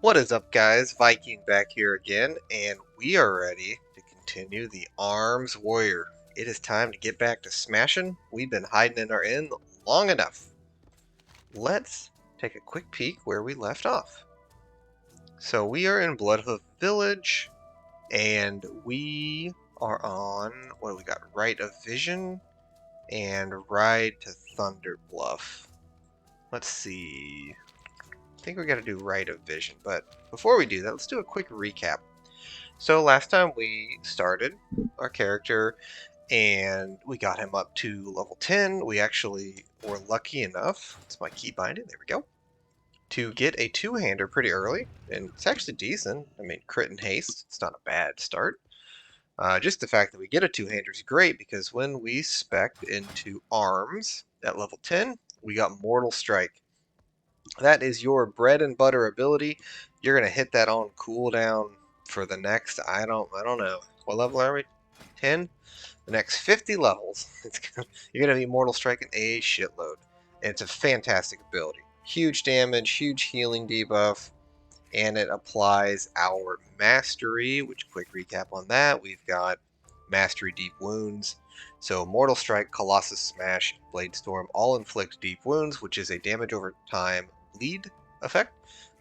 What is up, guys? Viking back here again, and we are ready to continue the Arms Warrior. It is time to get back to smashing. We've been hiding in our inn long enough. Let's take a quick peek where we left off. So we are in Bloodhoof Village, and we are on, what do we got? Rite of Vision and Ride to Thunder Bluff. Let's see. I think we got to do Rite of Vision, but before we do that, let's do a quick recap. So last time we started our character and we got him up to level 10. We actually were lucky enough, it's my key binding, there we go, to get a two-hander pretty early, and it's actually decent. I mean, crit and haste, it's not a bad start. Just the fact that we get a two-hander is great because when we spec'd into arms at level 10, we got Mortal Strike. That is your bread and butter ability. You're gonna hit that on cooldown for the next, I don't know. What level are we? 10? The next 50 levels, you're gonna be Mortal Striking a shitload. And it's a fantastic ability. Huge damage, huge healing debuff, and it applies our mastery, which quick recap on that, we've got Mastery Deep Wounds. So Mortal Strike, Colossus Smash, Blade Storm all inflict deep wounds, which is a damage over time bleed effect,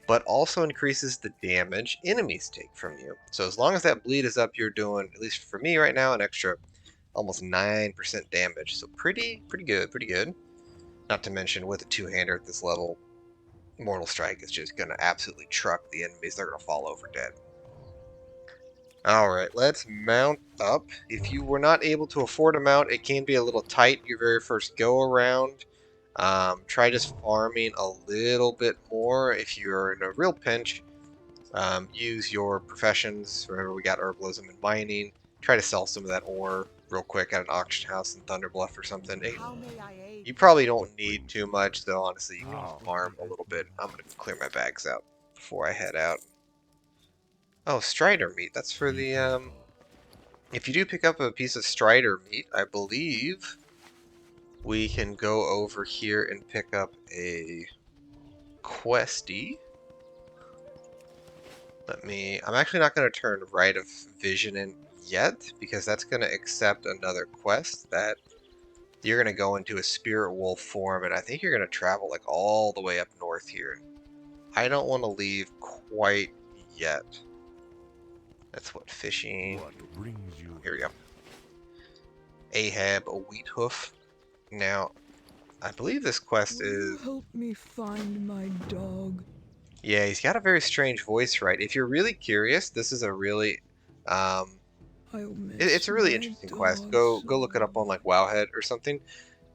but also increases the damage enemies take from you. So as long as that bleed is up, you're doing, at least for me right now, an extra almost 9% damage. So pretty good, pretty good. Not to mention with a two-hander at this level, Mortal Strike is just going to absolutely truck the enemies. They're going to fall over dead. Alright, let's mount up. If you were not able to afford a mount, it can be a little tight your very first go around. Try just farming a little bit more. If you're in a real pinch, use your professions. Remember, we got herbalism and mining. Try to sell some of that ore real quick at an auction house in Thunderbluff or something. You probably don't need too much, though, honestly. You can just farm a little bit. I'm going to clear my bags out before I head out. Oh, Strider meat. That's for the, if you do pick up a piece of Strider meat, I believe we can go over here and pick up a questy. I'm actually not going to turn Rite of Vision in yet, because that's going to accept another quest that you're going to go into a spirit wolf form, and I think you're going to travel like all the way up north here. I don't want to leave quite yet. That's what fishing. Here we go. Ahab, a wheat hoof. Now, I believe this quest is. Help me find my dog. Yeah, he's got a very strange voice, right? If you're really curious, this is a really, it's a really interesting quest. Go look it up on like Wowhead or something.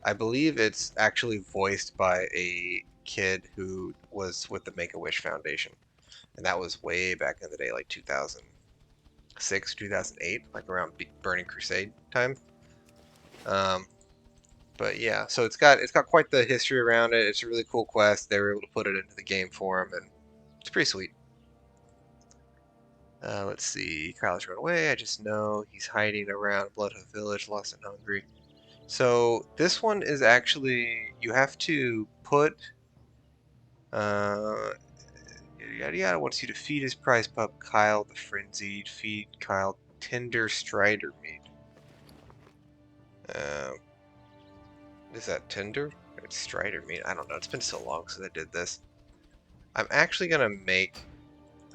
I believe it's actually voiced by a kid who was with the Make-A-Wish Foundation, and that was way back in the day, like 2006, 2008, like around Burning Crusade time. But yeah, so it's got quite the history around it. It's a really cool quest. They were able to put it into the game for him, and it's pretty sweet. Let's see. Kyle's run away. I just know he's hiding around Bloodhoof Village, lost and hungry. So this one is actually, you have to put yada yada wants you to feed his prize pup Kyle the Frenzied. Feed Kyle tender strider meat. Is that tender? It's strider meat. I don't know. It's been so long since I did this. I'm actually gonna make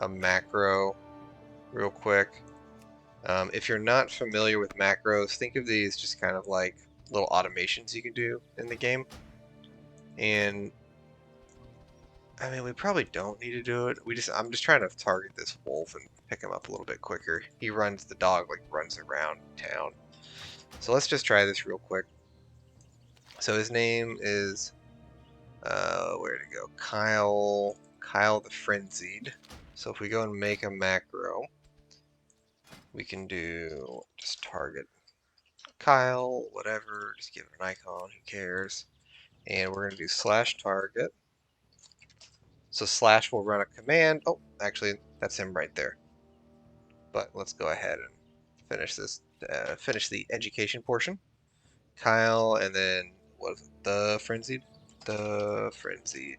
a macro real quick. If you're not familiar with macros, think of these just kind of like little automations you can do in the game. And I mean, we probably don't need to do it. I'm just trying to target this wolf and pick him up a little bit quicker. The dog like runs around town. So let's just try this real quick. So his name is, where'd it go? Kyle the Frenzied. So if we go and make a macro, we can do just target Kyle, whatever, just give it an icon, who cares. And we're going to do slash target. So slash will run a command. Oh, actually, that's him right there. But let's go ahead and finish this, finish the education portion. Kyle, and then, what is it, the Frenzied? The Frenzied.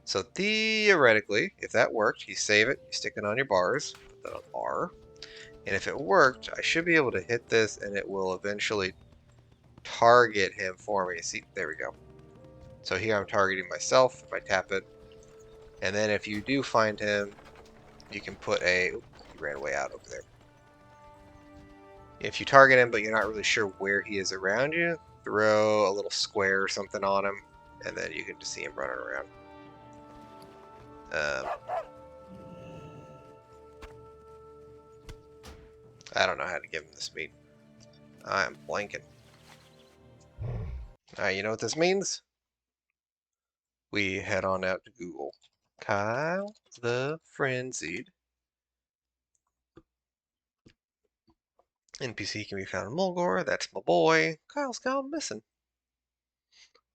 So theoretically, if that worked, you save it, you stick it on your bars, put that on R, and if it worked, I should be able to hit this and it will eventually target him for me. See, there we go. So here I'm targeting myself if I tap it, and then if you do find him, you can put a, oops, he ran way out over there. If you target him but you're not really sure where he is around you, throw a little square or something on him, and then you can just see him running around. I don't know how to give him this meat. I'm blanking. Alright, you know what this means? We head on out to Google. Kyle the Frenzied. NPC can be found in Mulgore. That's my boy. Kyle's gone missing.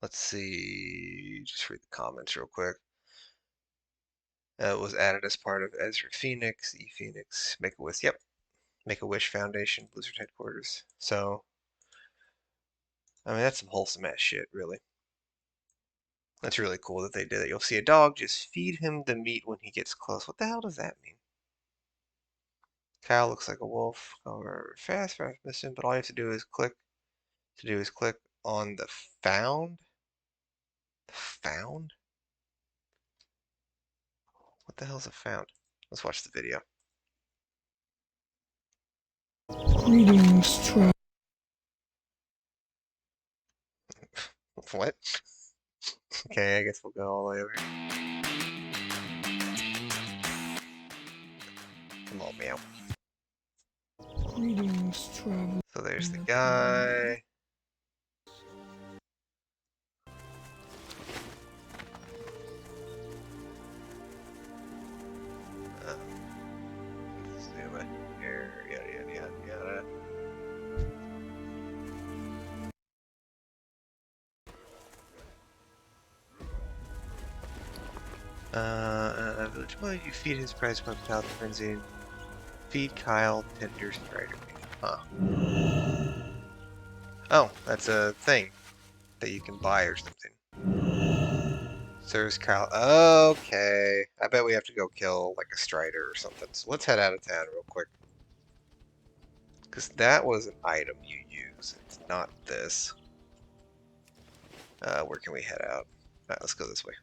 Let's see. Just read the comments real quick. It was added as part of Ezra Phoenix, E Phoenix, Make-A-Wish. Yep, Make-A-Wish Foundation, Blizzard headquarters. So, I mean, that's some wholesome ass shit, really. That's really cool that they did it. You'll see a dog, just feed him the meat when he gets close. What the hell does that mean? Kyle looks like a wolf. However, fast mission, but all you have to do is click on the found. The found? What the hell's a found? Let's watch the video. Greetings, traveler. What? Okay, I guess we'll go all the way over here. Come on, meow. Greetings, traveler. So there's the guy. Zoom in here. Yada yada yada yada. Village boy, you feed his prize from Kyle Frenzy. Feed Kyle tender strider meat. Huh. Oh, that's a thing that you can buy or something. Serves Kyle. Okay. I bet we have to go kill like a strider or something. So let's head out of town real quick. Because that was an item you use. It's not this. Where can we head out? Alright, let's go this way.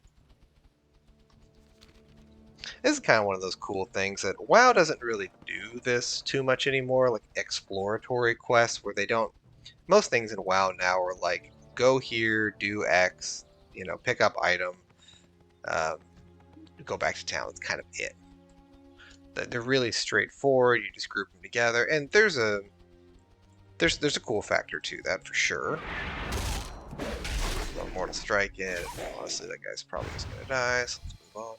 This is kind of one of those cool things that WoW doesn't really do this too much anymore, like exploratory quests where they don't. Most things in WoW now are like, go here, do X, you know, pick up item, go back to town. That's kind of it. They're really straightforward. You just group them together, and there's a cool factor to that for sure. Mortal Strike in. Honestly, that guy's probably just gonna die, so let's move on.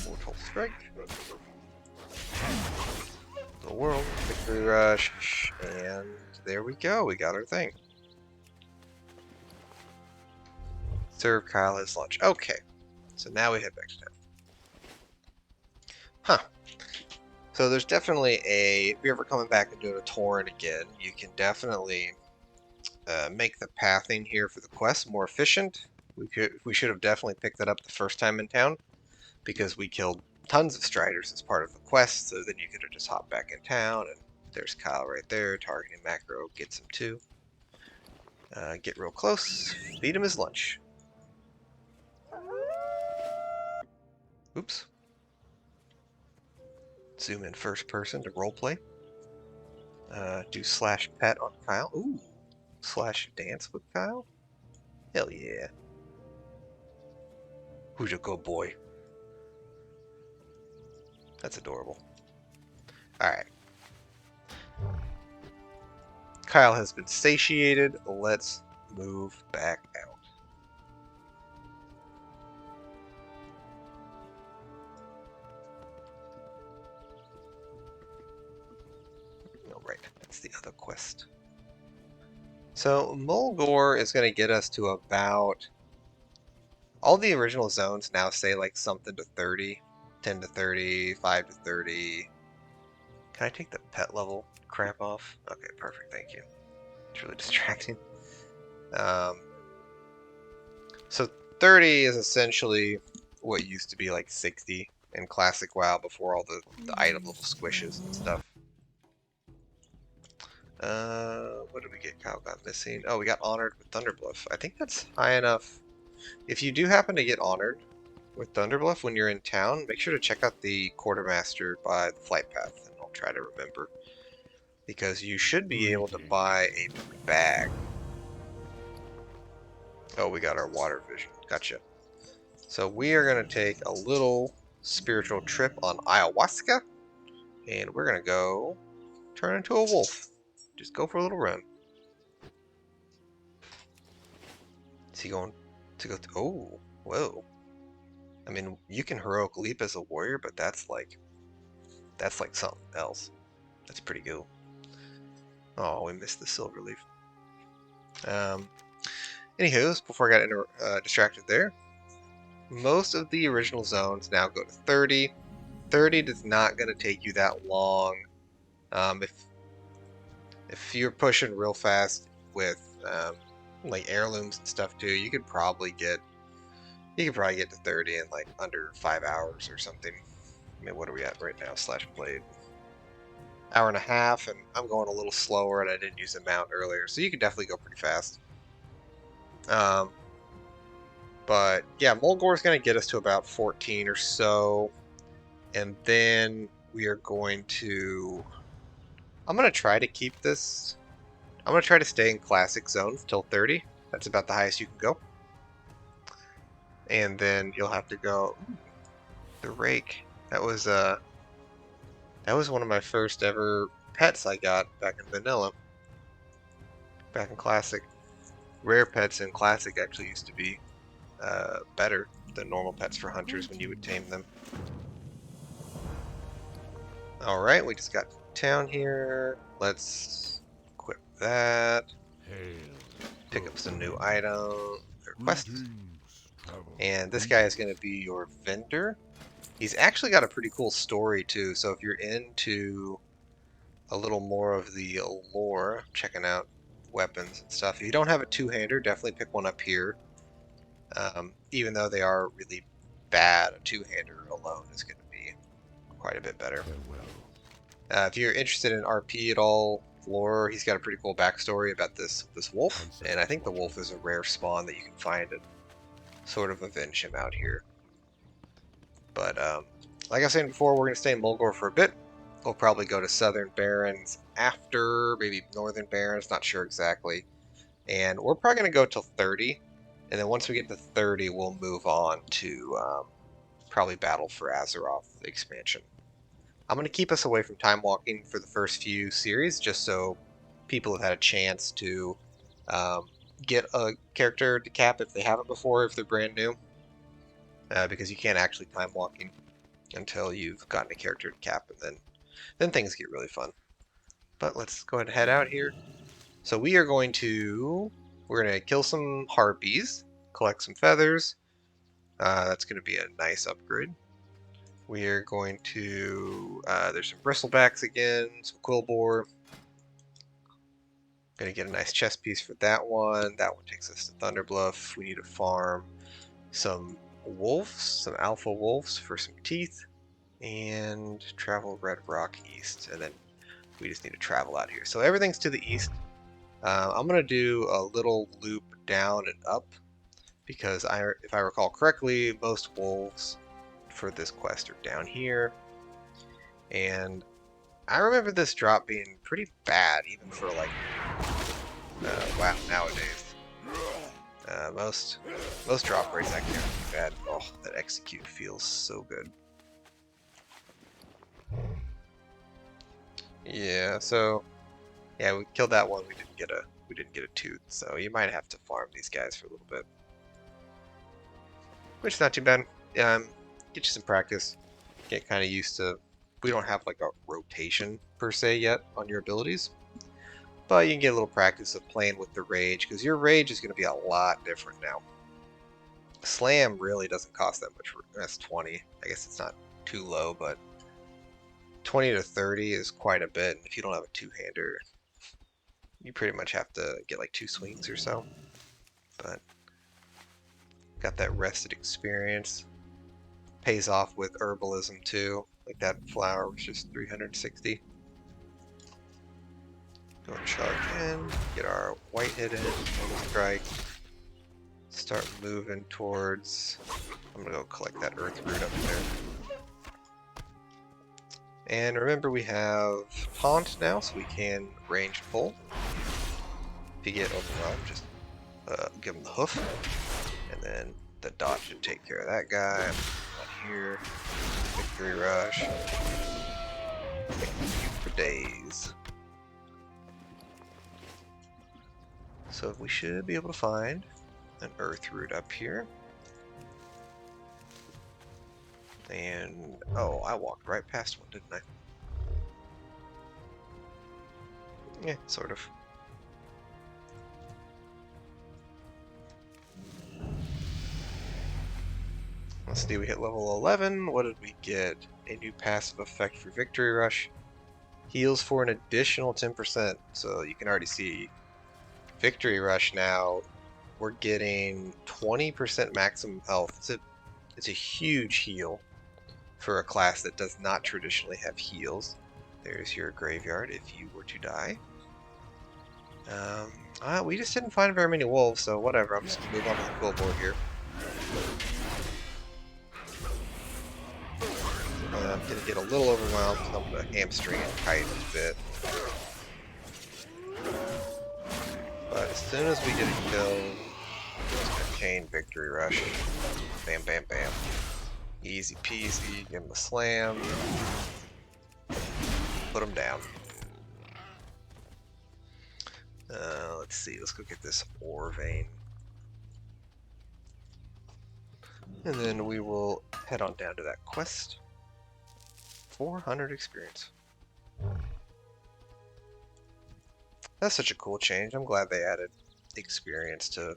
Mortal Strike. The world. Victory Rush. And there we go. We got our thing. Serve Kyle his lunch. Okay. So now we head back to town. Huh. So there's definitely if you're ever coming back and doing a torrent again, you can definitely make the pathing here for the quest more efficient. We should have definitely picked that up the first time in town, because we killed tons of striders as part of the quest, so then you could have just hopped back in town, and there's Kyle right there, targeting macro, gets him too. Get real close, feed him his lunch. Oops. Zoom in first person to roleplay. Do /pet on Kyle. Ooh. /dance with Kyle. Hell yeah. Who's your good boy? That's adorable. Alright. Kyle has been satiated. Let's move back out. Oh, right. That's the other quest. So Mulgore is going to get us to about... All the original zones now say like something to 30. 10 to 30, 5 to 30. Can I take the pet level crap off? Okay, perfect, thank you. It's really distracting. So 30 is essentially what used to be like 60 in classic WoW before all the item level Greetings, squishes and traveler. stuff. What did we get? Kyle got missing. Oh, we got honored with Thunderbluff. I think that's high enough. If you do happen to get honored with Thunderbluff when you're in town, make sure to check out the quartermaster by the flight path, and I'll try to remember. Because you should be able to buy a bag. Oh, we got our water vision. Gotcha. So we are going to take a little spiritual trip on ayahuasca, and we're going to go turn into a wolf. Just go for a little run. Is he going to go? Oh, whoa. I mean, you can heroic leap as a warrior, but that's like something else. That's pretty cool. Oh, we missed the silver leaf. Anywho, before I got distracted there, most of the original zones now go to 30. 30 is not going to take you that long. If you're pushing real fast with like heirlooms and stuff too, you could probably get to 30 in like under 5 hours or something. I mean, what are we at right now? Slash blade. Hour and a half, and I'm going a little slower, and I didn't use the mount earlier, so you can definitely go pretty fast. But yeah, Mulgore is going to get us to about 14 or so, and then we are going to. I'm going to try to keep this. I'm going to try to stay in classic zones till 30. That's about the highest you can go. And then you'll have to go. Ooh, the rake. That was one of my first ever pets I got back in vanilla. Back in classic. Rare pets in classic actually used to be better than normal pets for hunters when you would tame them. Alright, we just got to town here. Let's equip that. Pick up some new items or quests. And this guy is going to be your vendor. He's actually got a pretty cool story too, so if you're into a little more of the lore, checking out weapons and stuff, if you don't have a two-hander, definitely pick one up here. Even though they are really bad, a two-hander alone is going to be quite a bit better. If you're interested in RP at all, lore, he's got a pretty cool backstory about this wolf, and I think the wolf is a rare spawn that you can find and sort of avenge him out here. But like I was saying before, we're going to stay in Mulgore for a bit. We'll probably go to Southern Barrens after, maybe Northern Barrens, not sure exactly. And we're probably going to go till 30. And then once we get to 30, we'll move on to probably Battle for Azeroth expansion. I'm going to keep us away from time walking for the first few series, just so people have had a chance to get a character to cap if they haven't before, if they're brand new. Because you can't actually time walking until you've gotten a character to cap, and then things get really fun. But let's go ahead and head out here. So we're going to kill some harpies, collect some feathers. That's going to be a nice upgrade. We are going to there's some bristlebacks again, some quillboar. Gonna get a nice chest piece for that one. That one takes us to Thunderbluff. We need to farm some wolves, some alpha wolves for some teeth, and travel Red Rock east, and then we just need to travel out here. So everything's to the east. I'm gonna do a little loop down and up because if I recall correctly, most wolves for this quest are down here, and I remember this drop being pretty bad even for like WoW nowadays. Most drop rates actually aren't too bad. Oh, that execute feels so good. Yeah, so yeah, we killed that one. We didn't get a tooth, so you might have to farm these guys for a little bit, which is not too bad. Get you some practice. Get kind of used to. We don't have like a rotation per se yet on your abilities, but you can get a little practice of playing with the rage because your rage is going to be a lot different now. Slam really doesn't cost that much. That's 20. I guess it's not too low, but 20 to 30 is quite a bit. If you don't have a two-hander, you pretty much have to get like 2 swings or so. But Got that rested experience. Pays off with herbalism too. Like that flower was just 360. Go and charge in, get our white hit in, strike. Start moving towards. I'm gonna go collect that earth root up there. And remember, we have taunt now, so we can range pull. If you get overwhelmed, just give him the hoof, and then the dot should take care of that guy. One here, victory rush. Thank you for days. So we should be able to find an earth root up here. And oh, I walked right past one, didn't I? Yeah, sort of. Let's see, we hit level 11. What did we get? A new passive effect for Victory Rush. Heals for an additional 10%. So you can already see Victory Rush now. We're getting 20% maximum health. It's a huge heal for a class that does not traditionally have heals. There's your graveyard if you were to die. We just didn't find very many wolves, so whatever. I'm just gonna move on to the quill board here. I'm gonna get a little overwhelmed because I'm gonna hamstring and kite a bit. But as soon as we get a kill, we're just gonna chain victory rush. Bam, bam, bam. Easy peasy. Give him a slam. Put him down. Let's see. Let's go get this ore vein. And then we will head on down to that quest. 400 experience. That's such a cool change. I'm glad they added experience to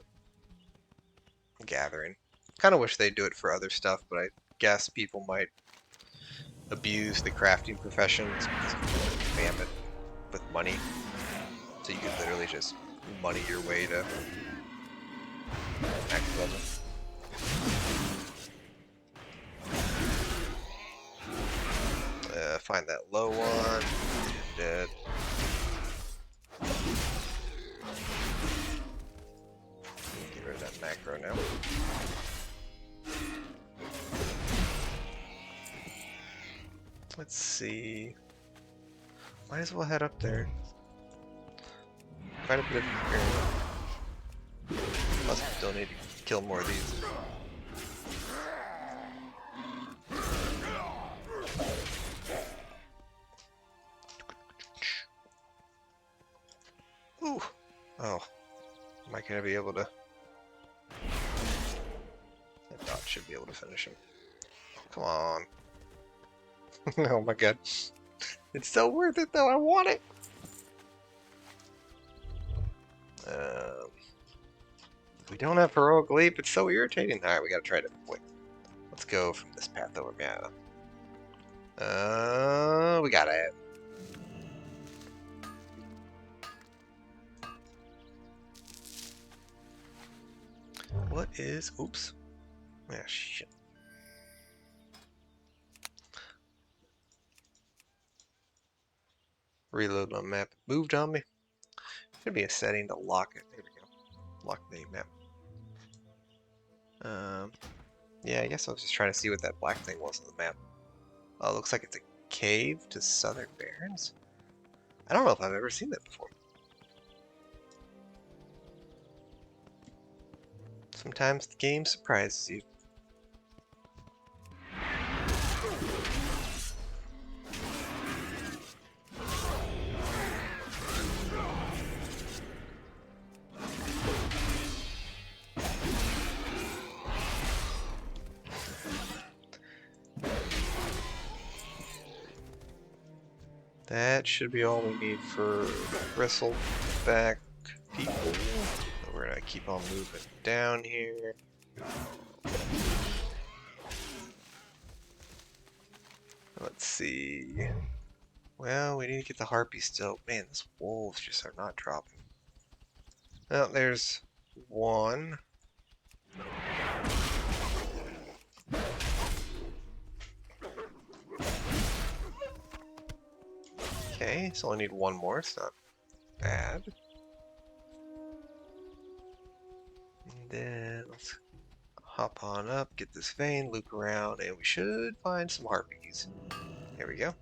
gathering. Kind of wish they'd do it for other stuff, but I guess people might abuse the crafting professions because you can spam it with money. So you can literally just money your way to max level. Find that low one. Dead. Get rid of that macro now. Let's see. Might as well head up there. Quite a bit of experience. Plus, we still need to kill more of these. Ooh. Oh. Am I gonna be able to? That dot should be able to finish him. Come on. Oh my god. It's so worth it though, I want it! We don't have heroic leap, it's so irritating. Alright, we gotta try to wait. Let's go from this path over. Yeah. We got it. What is... Oops. Yeah, shit. Reload my map. Moved on me. Should be a setting to lock it. There we go. Lock the map. Yeah, I guess I was just trying to see what that black thing was on the map. Oh, it looks like it's a cave to Southern Barrens. I don't know if I've ever seen that before. Sometimes the game surprises you. That should be all we need for bristleback people. So we're gonna keep on moving down here. Let's see. Well, we need to get the harpy still. Man, these wolves just are not dropping. Oh, there's one. Okay, so I need one more. It's not bad. And then let's hop on up, get this vein, loop around, and we should find some harpies. There we go.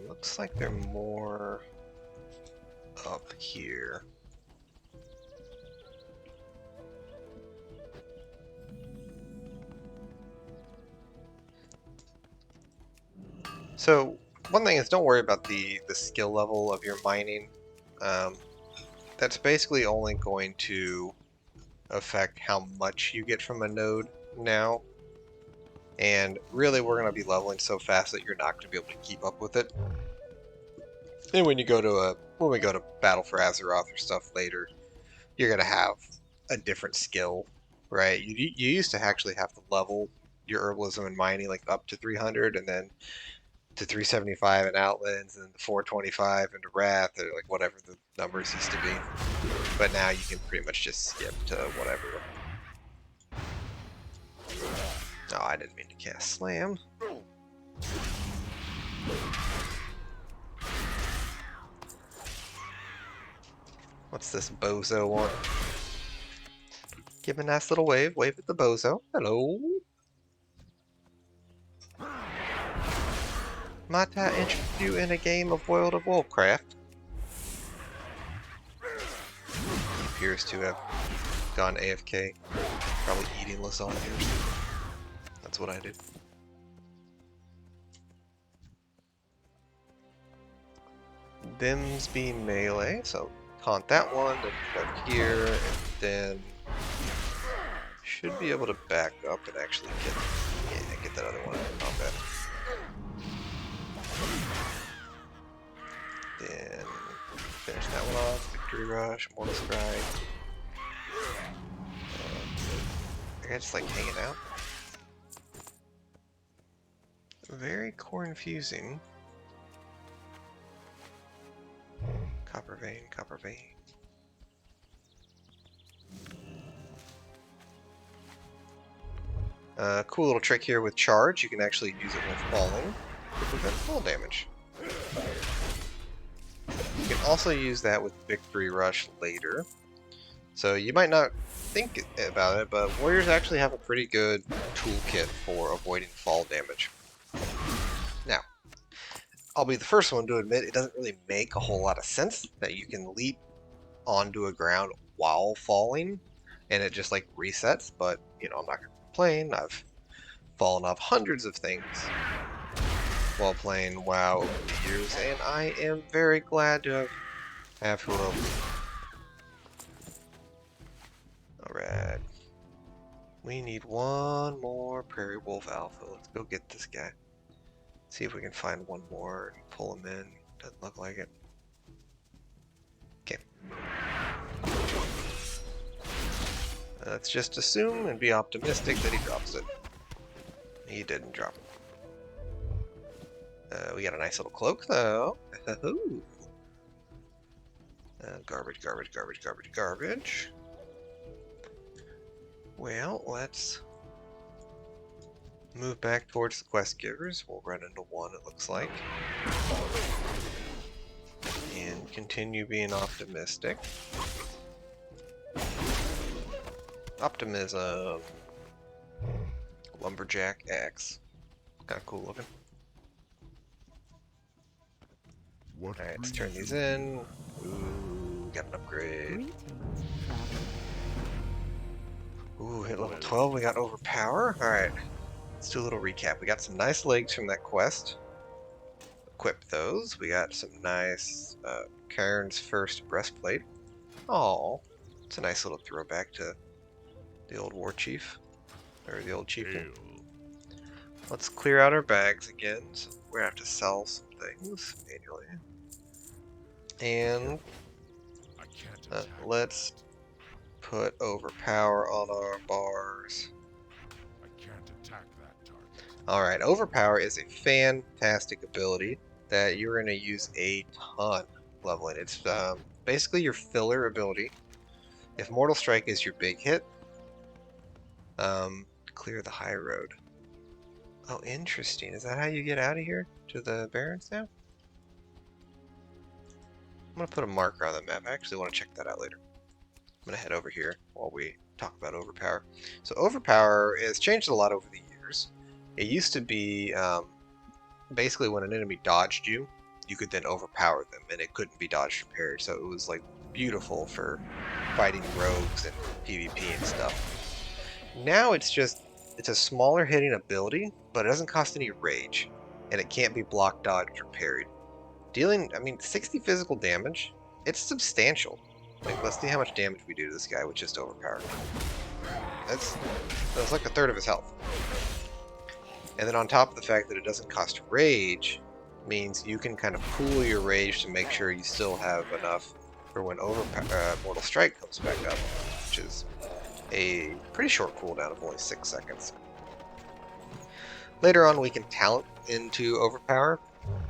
Looks like they're more up here. So one thing is, don't worry about the skill level of your mining. That's basically only going to affect how much you get from a node now. And really, we're going to be leveling so fast that you're not going to be able to keep up with it. And when we go to battle for Azeroth or stuff later, you're going to have a different skill, right? You used to actually have to level your herbalism and mining like up to 300, and then to 375 in Outlands, and then to 425 into Wrath, or like whatever the numbers used to be. But now you can pretty much just skip to whatever. Oh, I didn't mean to cast Slam. What's this bozo want? Give him a nice little wave. Wave at the bozo. Hello. Might I interest you in a game of World of Warcraft? He appears to have gone AFK. Probably eating lasagna. That's what I did. Them's being melee, so taunt that one, then up here, and then should be able to back up and actually get that other one in combat. Then finish that one off. Victory Rush, Mortal Strike. They're just like hanging out. Very confusing. Copper vein, copper vein. Cool little trick here with charge. You can actually use it when falling to prevent fall damage. You can also use that with Victory Rush later. So you might not think about it, but warriors actually have a pretty good toolkit for avoiding fall damage. Now, I'll be the first one to admit it doesn't really make a whole lot of sense that you can leap onto a ground while falling and it just like resets, but you know, I'm not gonna complain. I've fallen off hundreds of things while playing WoW over the years, and I am very glad to have who else. Alright. We need one more Prairie Wolf Alpha. Let's go get this guy. See if we can find one more and pull him in. Doesn't look like it. Okay. Let's just assume and be optimistic that he drops it. He didn't drop it. We got a nice little cloak though. Garbage, garbage, garbage, garbage, garbage. Well, let's move back towards the quest givers. We'll run into one, it looks like. And continue being optimistic. Optimism. Lumberjack Axe. Kinda cool looking. Alright, let's turn these in. Ooh, got an upgrade. Ooh, hit level 12, we got overpower. Alright, let's do a little recap. We got some nice legs from that quest. Equip those. We got some nice Cairn's first breastplate. Oh, it's a nice little throwback to the old war chief, or the old chieftain. Let's clear out our bags again. So we're gonna have to sell some things manually. And let's put overpower on our bars. Alright, overpower is a fantastic ability that you're going to use a ton leveling. It's basically your filler ability. If Mortal Strike is your big hit, clear the high road. Oh, interesting. Is that how you get out of here to the Barrens now? I'm going to put a marker on the map. I actually want to check that out later. I'm going to head over here while we talk about overpower. So overpower has changed a lot over the years. It used to be basically when an enemy dodged you, you could then overpower them and it couldn't be dodged or parried. So it was like beautiful for fighting rogues and PvP and stuff. Now it's a smaller hitting ability, but it doesn't cost any rage and it can't be blocked, dodged, or parried. Dealing, I mean, 60 physical damage, it's substantial. Like, let's see how much damage we do to this guy with just overpower. That's like a third of his health. And then on top of the fact that it doesn't cost rage, means you can kind of pool your rage to make sure you still have enough for when Mortal Strike comes back up, which is a pretty short cooldown of only 6 seconds. Later on, we can talent into overpower,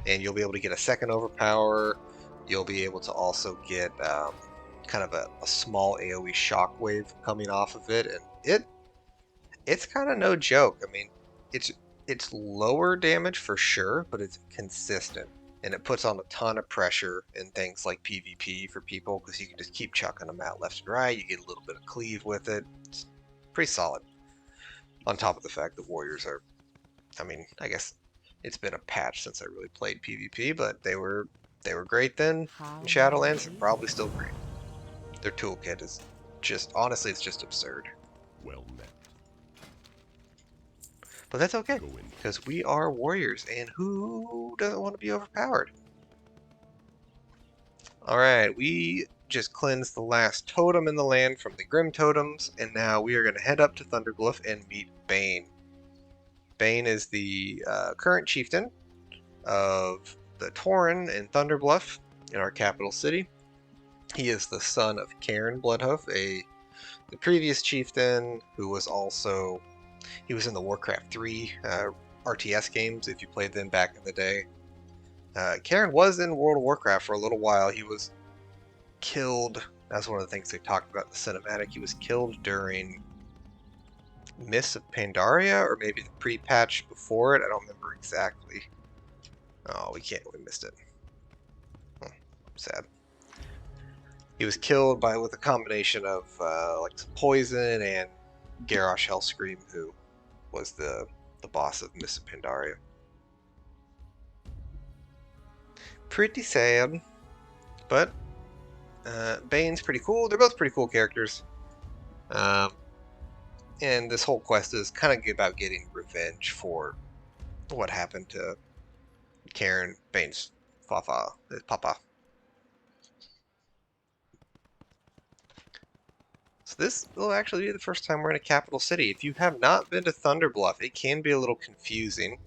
and you'll be able to get a second overpower. You'll be able to also get kind of a small AoE shockwave coming off of it, and it's kind of no joke. I mean, it's lower damage for sure, but it's consistent, and it puts on a ton of pressure in things like PvP for people because you can just keep chucking them out left and right. You get a little bit of cleave with it. It's pretty solid. On top of the fact that warriors are, I mean, I guess it's been a patch since I really played PvP, but they were great then in Shadowlands. They're probably still great. Their toolkit is just, honestly, it's just absurd. Well met. But that's okay, because we are warriors, and who doesn't want to be overpowered? Alright, we just cleansed the last totem in the land from the Grim Totems, and now we are going to head up to Thunderglyph and meet Bane. Bane is the current chieftain of the Tauren in Thunderbluff, in our capital city. He is the son of Cairn Bloodhoof, the previous chieftain who was also... He was in the Warcraft 3 RTS games, if you played them back in the day. Cairn was in World of Warcraft for a little while. He was killed. That's one of the things they talked about in the cinematic. He was killed during Mists of Pandaria, or maybe the pre-patch before it. I don't remember exactly. Oh, we missed it. Sad. He was killed with a combination of like some poison and Garrosh Hellscream, who was the boss of Mists of Pandaria. Pretty sad, but Bane's pretty cool. They're both pretty cool characters. And this whole quest is kind of about getting revenge for what happened to Cairn, Bane's papa. So this will actually be the first time we're in a capital city. If you have not been to Thunderbluff, it can be a little confusing.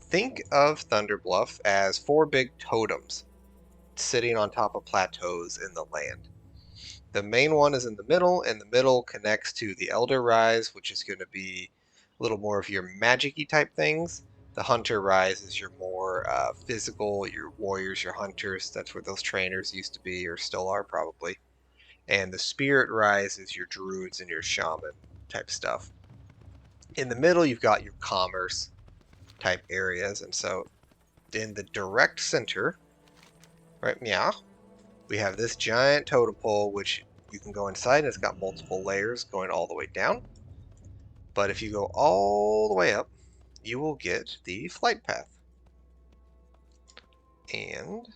Think of Thunderbluff as 4 big totems sitting on top of plateaus in the land. The main one is in the middle, and the middle connects to the Elder Rise, which is going to be a little more of your magic-y type things. The Hunter Rise is your more physical, your warriors, your hunters. That's where those trainers used to be, or still are probably. And the Spirit Rise is your druids and your shaman type stuff. In the middle, you've got your commerce type areas, and so in the direct center, right, meow, we have this giant totem pole, which you can go inside, and it's got multiple layers going all the way down. But if you go all the way up, you will get the flight path. And,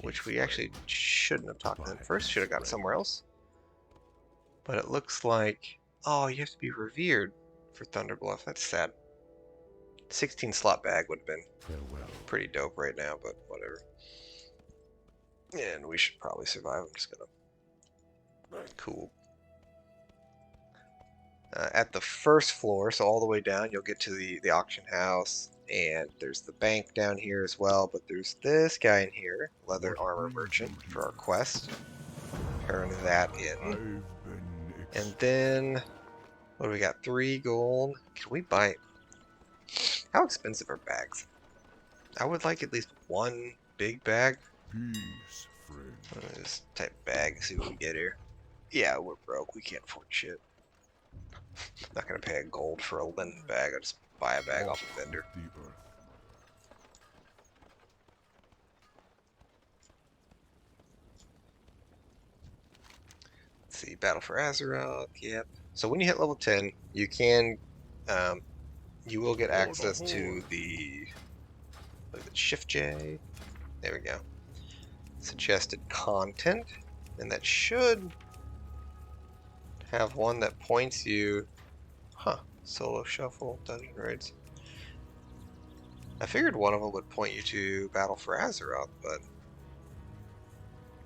which we actually shouldn't have talked to them first, should have gone somewhere else. But it looks like, oh, you have to be revered for Thunderbluff. That's sad. 16 slot bag would have been pretty dope right now, but whatever. And we should probably survive. I'm just gonna... Cool. At the first floor, so all the way down, you'll get to the auction house, And there's the bank down here as well, but there's this guy in here, leather armor merchant, for our quest. Turn that in. And then, what do we got? 3 gold. Can we buy... How expensive are bags? I would like at least 1 big bag. Peace, friend. Let's just type bag, see what we get here. Yeah, we're broke. We can't afford shit. Not gonna pay a gold for a linen bag. I'll just buy a bag off a vendor. The earth. Let's see, Battle for Azeroth. Yep. So when you hit level 10, you can, you will get access to the, what is it, Shift J. There we go. Suggested content, and that should have one that points you. Huh? Solo shuffle, dungeon raids. I figured one of them would point you to Battle for Azeroth, but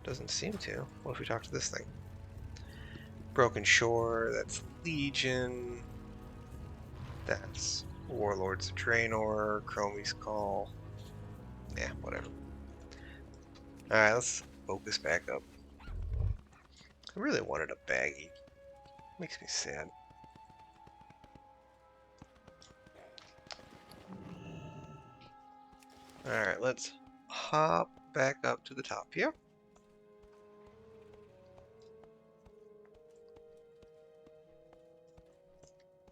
doesn't seem to. What if we talk to this thing? Broken Shore, that's Legion. That's Warlords of Draenor, Chromie's Call. Yeah, whatever. Alright, let's focus back up. I really wanted a baggie. Makes me sad. Alright, let's hop back up to the top here.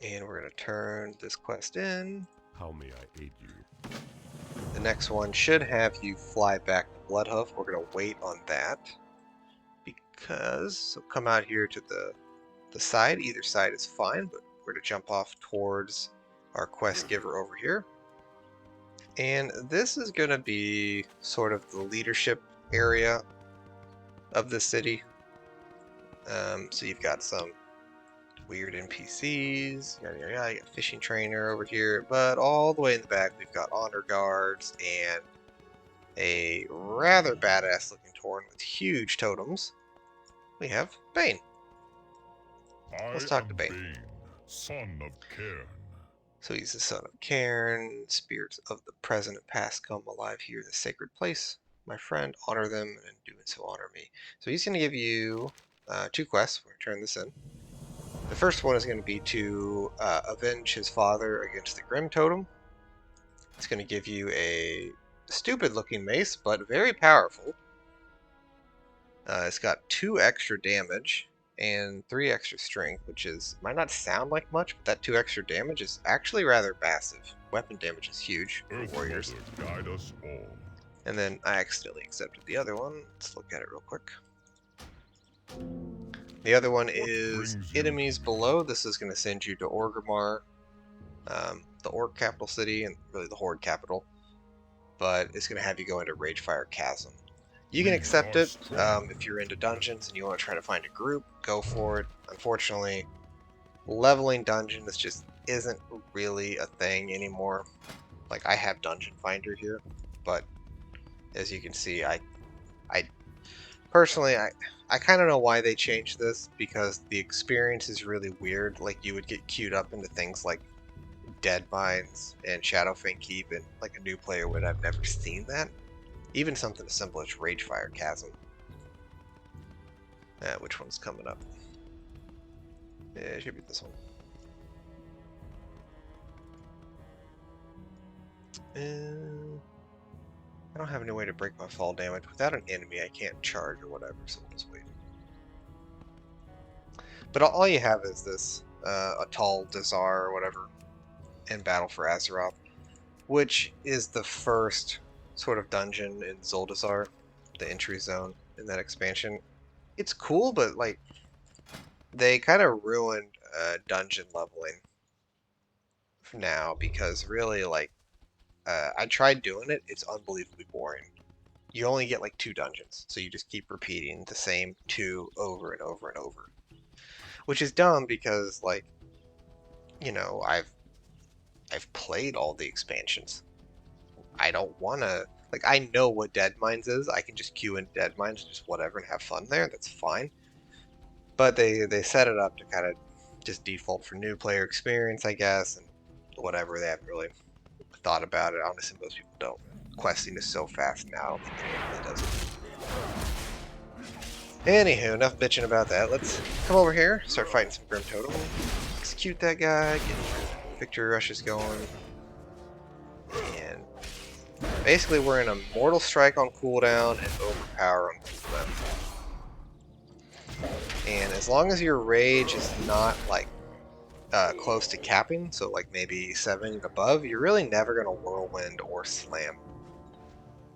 And we're going to turn this quest in. How may I aid you? The next one should have you fly back to Bloodhoof. We're going to wait on that. Because, so come out here to the side. Either side is fine, but we're going to jump off towards our quest giver over here. And this is going to be sort of the leadership area of the city. So you've got some weird NPCs, yada yada yada. You got a fishing trainer over here, but all the way in the back we've got honor guards and a rather badass looking Tauren with huge totems. We have Bane. Let's talk to Bane. Son of Cairn. So he's the son of Cairn. Spirits of the present and past come alive here in the sacred place. My friend, honor them, and in doing so honor me. So he's going to give you 2 quests. We're going to turn this in. The first one is going to be to avenge his father against the Grim Totem. It's going to give you a stupid looking mace, but very powerful. It's got 2 extra damage and 3 extra strength, which is might not sound like much, but that 2 extra damage is actually rather massive. Weapon damage is huge for warriors. Guide us all. And then I accidentally accepted the other one. Let's look at it real quick. The other one is enemies below. This is going to send you to Orgrimmar, the Orc capital city, and really the Horde capital. But it's going to have you go into Ragefire Chasm. You can accept it if you're into dungeons and you want to try to find a group. Go for it. Unfortunately, leveling dungeons just isn't really a thing anymore. Like, I have Dungeon Finder here, but as you can see, I personally, I kind of know why they changed this, because the experience is really weird. Like, you would get queued up into things like Dead Mines and Shadowfang Keep, and like a new player would have never seen that. Even something as simple as Ragefire Chasm. Which one's coming up? Yeah, it should be this one. I don't have any way to break my fall damage. Without an enemy, I can't charge or whatever, so we'll just wait. But all you have is this, a tall Dazar or whatever, and Battle for Azeroth, which is the first sort of dungeon in Zuldazar, the entry zone in that expansion. It's cool, but like, they kind of ruined dungeon leveling now, because really, like, I tried doing it. It's unbelievably boring. You only get like 2 dungeons, so you just keep repeating the same 2 over and over and over, which is dumb because, like, you know, I've played all the expansions. I don't want to, like, I know what Dead Mines is. I can just queue in Dead Mines, just whatever, and have fun there. That's fine. But they set it up to kind of just default for new player experience, I guess, and whatever. They haven't really thought about it. Honestly, most people don't. Questing is so fast now. I don't think anyone really does it. Anywho, enough bitching about that. Let's come over here, start fighting some Grim Totem. Execute that guy, get victory rushes going. And basically we're in a Mortal Strike on cooldown and Overpower on cooldown. And as long as your rage is not like close to capping, so like maybe 7 and above, you're really never going to Whirlwind or Slam.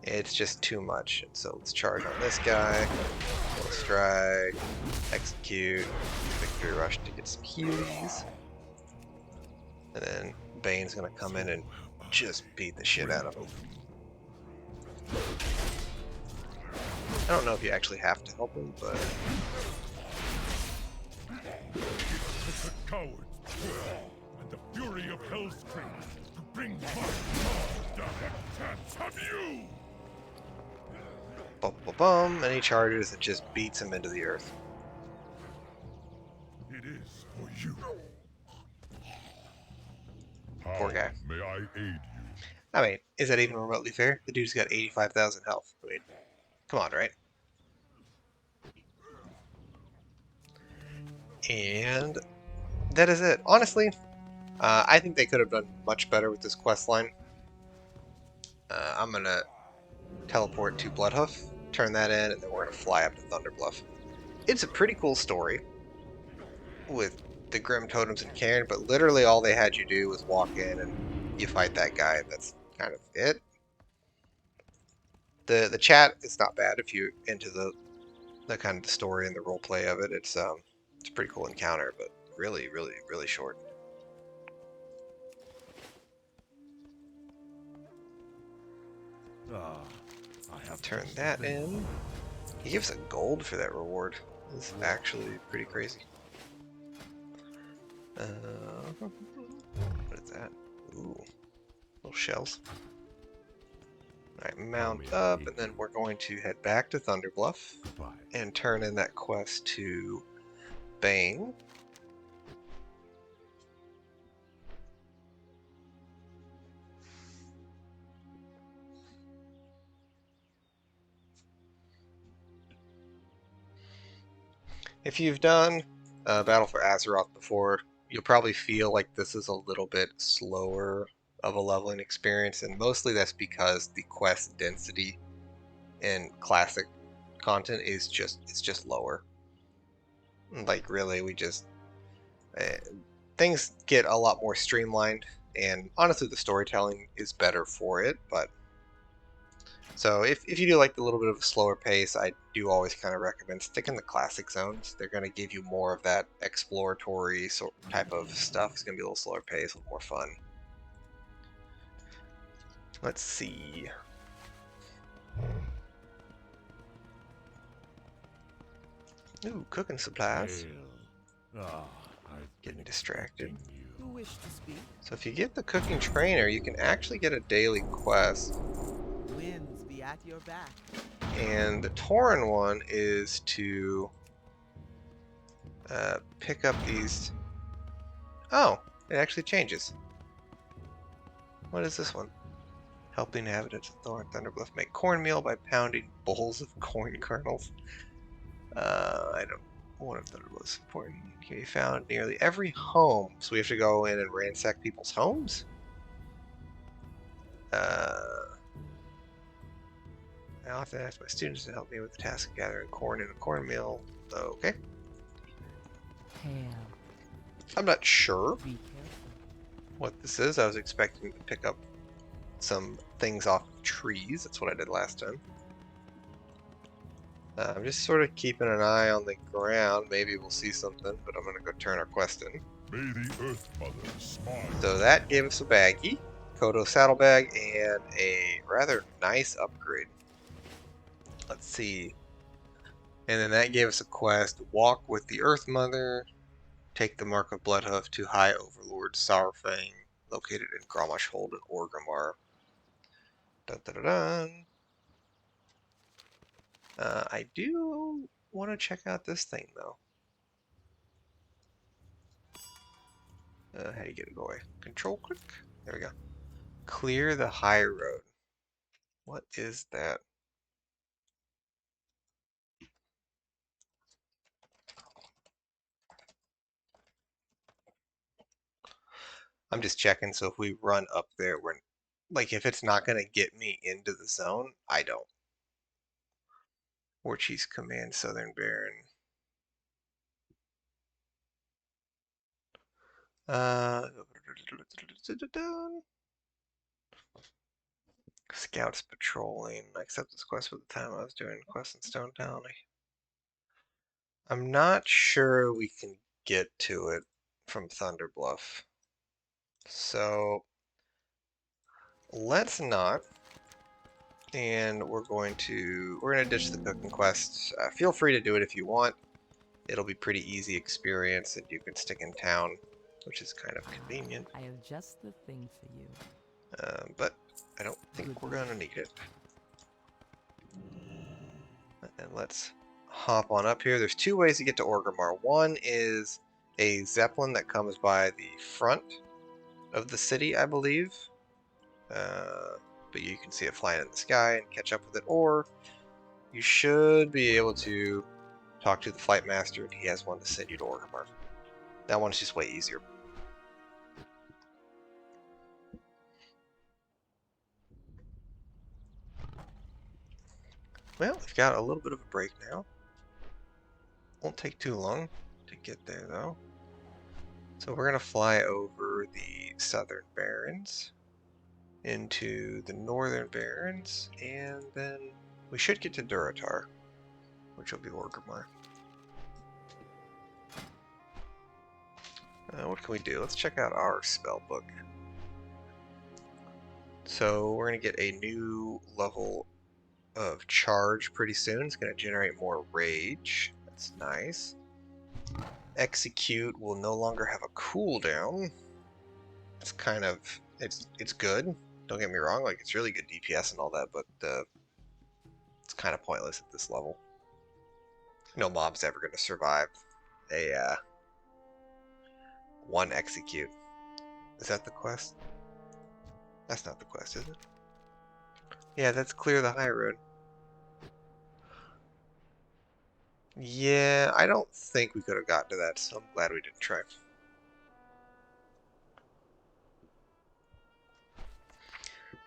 It's just too much. So let's charge on this guy. Mortal Strike. Execute. Victory Rush to get some healies. And then Bane's going to come in and just beat the shit out of him. I don't know if you actually have to help him, but... It's the cowards and the fury of Hellscream to bring my down a chance of you! Bum, bum, bum, and he charges and just beats him into the earth. It is for you. Poor guy. How may I aid you? I mean, is that even remotely fair? The dude's got 85,000 health. I mean, come on, right? And that is it. Honestly, I think they could have done much better with this quest line. I'm going to teleport to Bloodhoof, turn that in, and then we're going to fly up to Thunderbluff. It's a pretty cool story with the Grim Totems and Cairn, but literally all they had you do was walk in and you fight that guy. That's kind of it. The chat is not bad if you're into the kind of the story and the role play of it. It's a pretty cool encounter, but really, really, really short. I have Turn that in. He gives a gold for that reward. This is actually pretty crazy. What is that? Ooh, little shells. Alright, mount up, and then we're going to head back to Thunderbluff and turn in that quest to Bane. If you've done Battle for Azeroth before, you'll probably feel like this is a little bit slower of a leveling experience, and mostly that's because the quest density in classic content is just lower. Like really, we just things get a lot more streamlined, and honestly, the storytelling is better for it. But so if you do like the little bit of a slower pace, I do always kind of recommend sticking the classic zones. They're going to give you more of that exploratory sort type of stuff. It's going to be a little slower pace, a little more fun. Let's see. Ooh, cooking supplies. Getting distracted. You wish to speak? So if you get the cooking trainer, you can actually get a daily quest. Winds be at your back. And the Tauren one is to pick up these. Oh, it actually changes. What is this one? Helping inhabitants of Thunderbluff make cornmeal by pounding bowls of corn kernels. I don't. One of Thunderbluff is important. Can be found nearly every home, so we have to go in and ransack people's homes. I often ask my students to help me with the task of gathering corn in a cornmeal. Okay. Hail. I'm not sure Be careful. what this is. I was expecting to pick up some things off of trees. That's what I did last time. I'm just sort of keeping an eye on the ground. Maybe we'll see something, but I'm going to go turn our quest in. May the Earth Mother smile. So that gave us a baggie, Kodo saddlebag, and a rather nice upgrade. Let's see. And then that gave us a quest, walk with the Earth Mother, take the Mark of Bloodhoof to High Overlord Sourfang, located in Grommash Hold in Orgrimmar. Dun, dun, dun, dun. I do want to check out this thing, though. How do you get it away? Control click? There we go. Clear the high road. What is that? I'm just checking, so if we run up there, we're like, if it's not gonna get me into the zone, I don't. War Chief's Command, Southern Baron. Scouts patrolling. I accept this quest for the time I was doing quests in Stone Town. I'm not sure we can get to it from Thunder Bluff. So let's not. And we're gonna ditch the cooking quest. Feel free to do it if you want. It'll be pretty easy experience, and you can stick in town, which is kind of convenient. I have just the thing for you. But I don't think we're gonna need it. And let's hop on up here. There's two ways to get to Orgrimmar. One is a Zeppelin that comes by the front of the city, I believe. But you can see it flying in the sky and catch up with it, or you should be able to talk to the flight master, and he has one to send you to Orgrimmar. That one's just way easier. Well, we've got a little bit of a break now. Won't take too long to get there, though. So we're going to fly over the Southern Barrens into the Northern Barrens, and then we should get to Durotar, which will be Orgrimmar. What can we do? Let's check out our spell book. So we're going to get a new level of charge pretty soon. It's going to generate more rage. That's nice. Execute will no longer have a cooldown. It's kind of it's good. Don't get me wrong, like it's really good DPS and all that, but it's kind of pointless at this level. No mob's ever going to survive a one execute. Is that the quest? That's not the quest, is it? Yeah, that's clear the high road. Yeah, I don't think we could have gotten to that, so I'm glad we didn't try.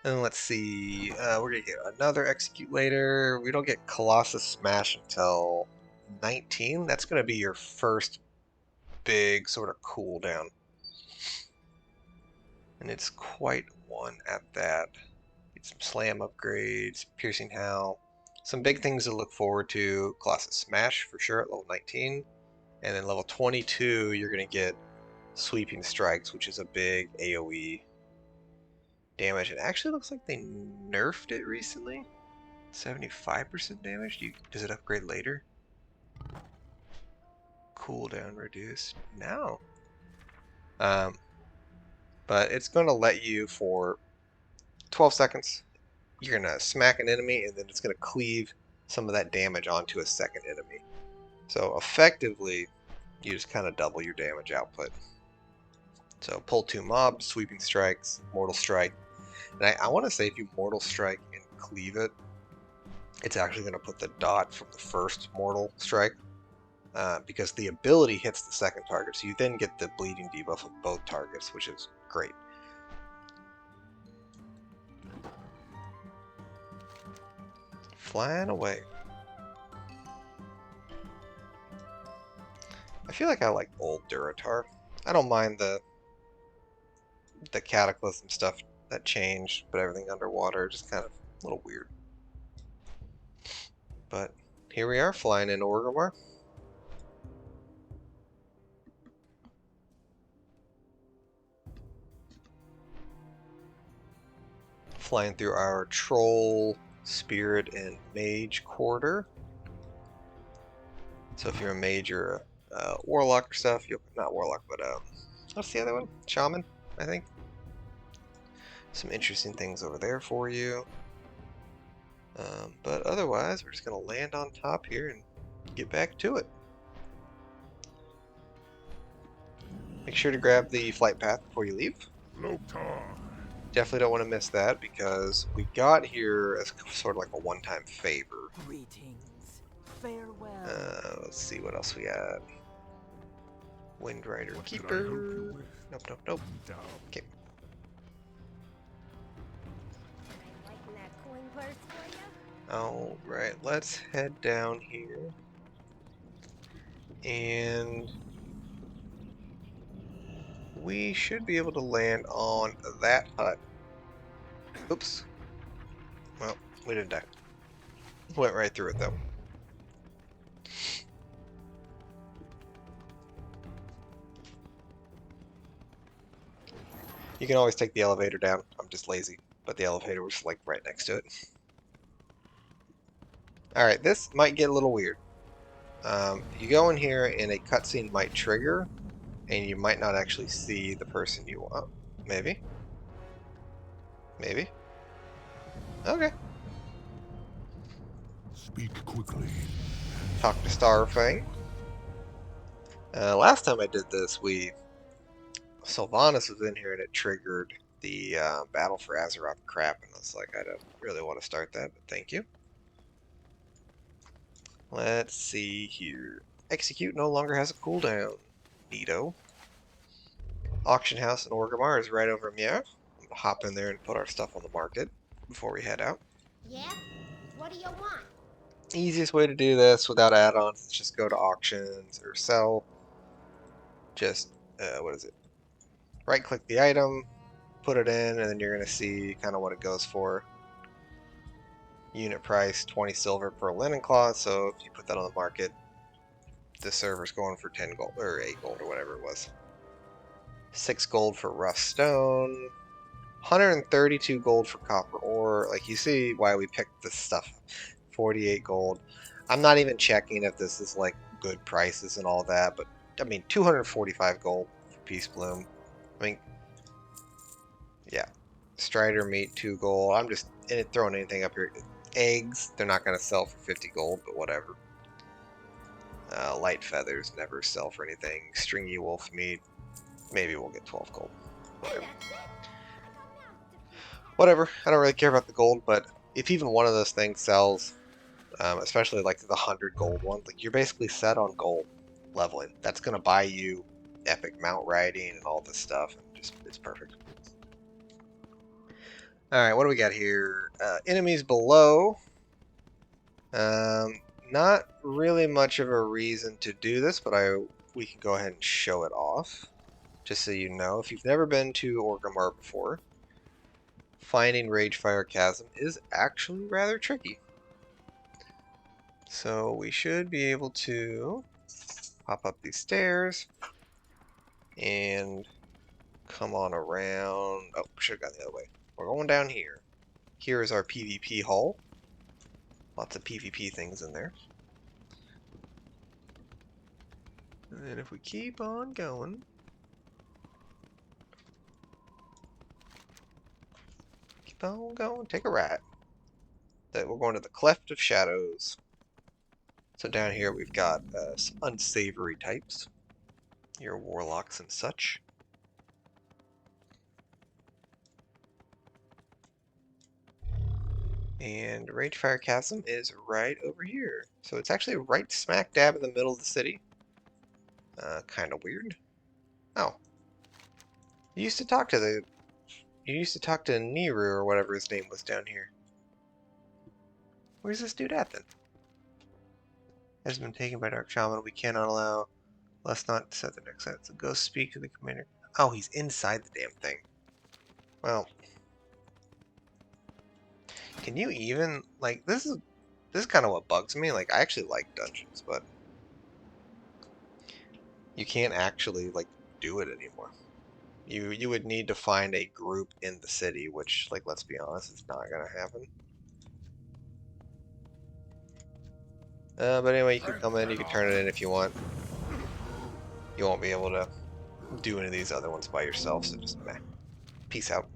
And let's see, we're gonna get another execute later. We don't get Colossus Smash until 19. That's gonna be your first big sort of cooldown. And it's quite one at that. Get some slam upgrades, piercing howl. Some big things to look forward to. Colossus Smash for sure at level 19. And then level 22, you're going to get Sweeping Strikes, which is a big AoE damage. It actually looks like they nerfed it recently. 75% damage. Does it upgrade later? Cooldown reduced. No. But it's going to let you for 12 seconds. You're going to smack an enemy, and then it's going to cleave some of that damage onto a second enemy. So effectively, you just kind of double your damage output. So pull 2 mobs, Sweeping Strikes, Mortal Strike. And I want to say if you Mortal Strike and cleave it, it's actually going to put the dot from the first Mortal Strike. Because the ability hits the second target, so you then get the bleeding debuff of both targets, which is great. Flying away. I feel like I like old Durotar. I don't mind the Cataclysm stuff that changed, but everything underwater just kind of a little weird. But here we are flying into Orgrimmar. Flying through our Troll, Spirit, and Mage quarter. So if you're a Mage or a Warlock or stuff, you'll not Warlock, but what's the other one? Shaman, I think. Some interesting things over there for you. But otherwise, we're just going to land on top here and get back to it. Make sure to grab the flight path before you leave. Loktar, Definitely don't want to miss that because we got here as sort of like a one-time favor. Greetings. Farewell. Let's see what else we got. Windrider What can I help you Keeper. with? Nope, nope, nope. Down. Okay. Liking that coin purse for you? Alright, let's head down here. And we should be able to land on that hut. Oops. Well, we didn't die. Went right through it though. You can always take the elevator down. I'm just lazy. But the elevator was like right next to it. Alright, this might get a little weird. You go in here and a cutscene might trigger, and you might not actually see the person you want. Maybe. Maybe. Okay. Speak quickly. Talk to Starfang. Last time I did this, Sylvanas was in here and it triggered the Battle for Azeroth crap, and I was like, I don't really want to start that, but thank you. Let's see here. Execute no longer has a cooldown. Neato. Auction house in Orgrimmar is right over here. I'm gonna hop in there and put our stuff on the market before we head out. Yeah? What do you want? Easiest way to do this without add-ons is just go to auctions or sell. Just, what is it? Right click the item, put it in, and then you're going to see kind of what it goes for. Unit price 20 silver per linen cloth, so if you put that on the market, the server's going for 10 gold, or 8 gold, or whatever it was. 6 gold for rough stone, 132 gold for copper ore. Like, you see why we picked this stuff. 48 gold. I'm not even checking if this is like good prices and all that, but I mean 245 gold for Peace Bloom. I mean, yeah. Strider meat 2 gold. I'm just throwing anything up here. Eggs, they're not going to sell for 50 gold, but whatever. Light feathers never sell for anything. Stringy wolf meat, maybe we'll get 12 gold. Whatever. Whatever. I don't really care about the gold, but if even one of those things sells, especially like the 100 gold one, like you're basically set on gold leveling. That's going to buy you epic mount riding and all this stuff. And just it's perfect. Alright, what do we got here? Enemies below. Not really much of a reason to do this, but we can go ahead and show it off. Just so you know, if you've never been to Orgrimmar before, finding Ragefire Chasm is actually rather tricky. So we should be able to hop up these stairs and come on around. Oh, should have gone the other way. We're going down here. Here is our PvP hall. Lots of PvP things in there. And then if we keep on going, take a right. Then we're going to the Cleft of Shadows. So down here we've got some unsavory types. Your warlocks and such. And Ragefire Chasm is right over here. So it's actually right smack dab in the middle of the city. Kind of weird. Oh. You used to talk to Niru or whatever his name was down here. Where's this dude at then? Has been taken by Dark Shaman. We cannot allow. Let's not set the next set. So go speak to the commander. Oh, he's inside the damn thing. Well. Can you even like this is kind of what bugs me. Like I actually like dungeons, but you can't actually like do it anymore. You would need to find a group in the city, which like let's be honest, is not gonna happen. But anyway, you can come in, you can turn it in if you want. You won't be able to do any of these other ones by yourself, so just meh. Peace out.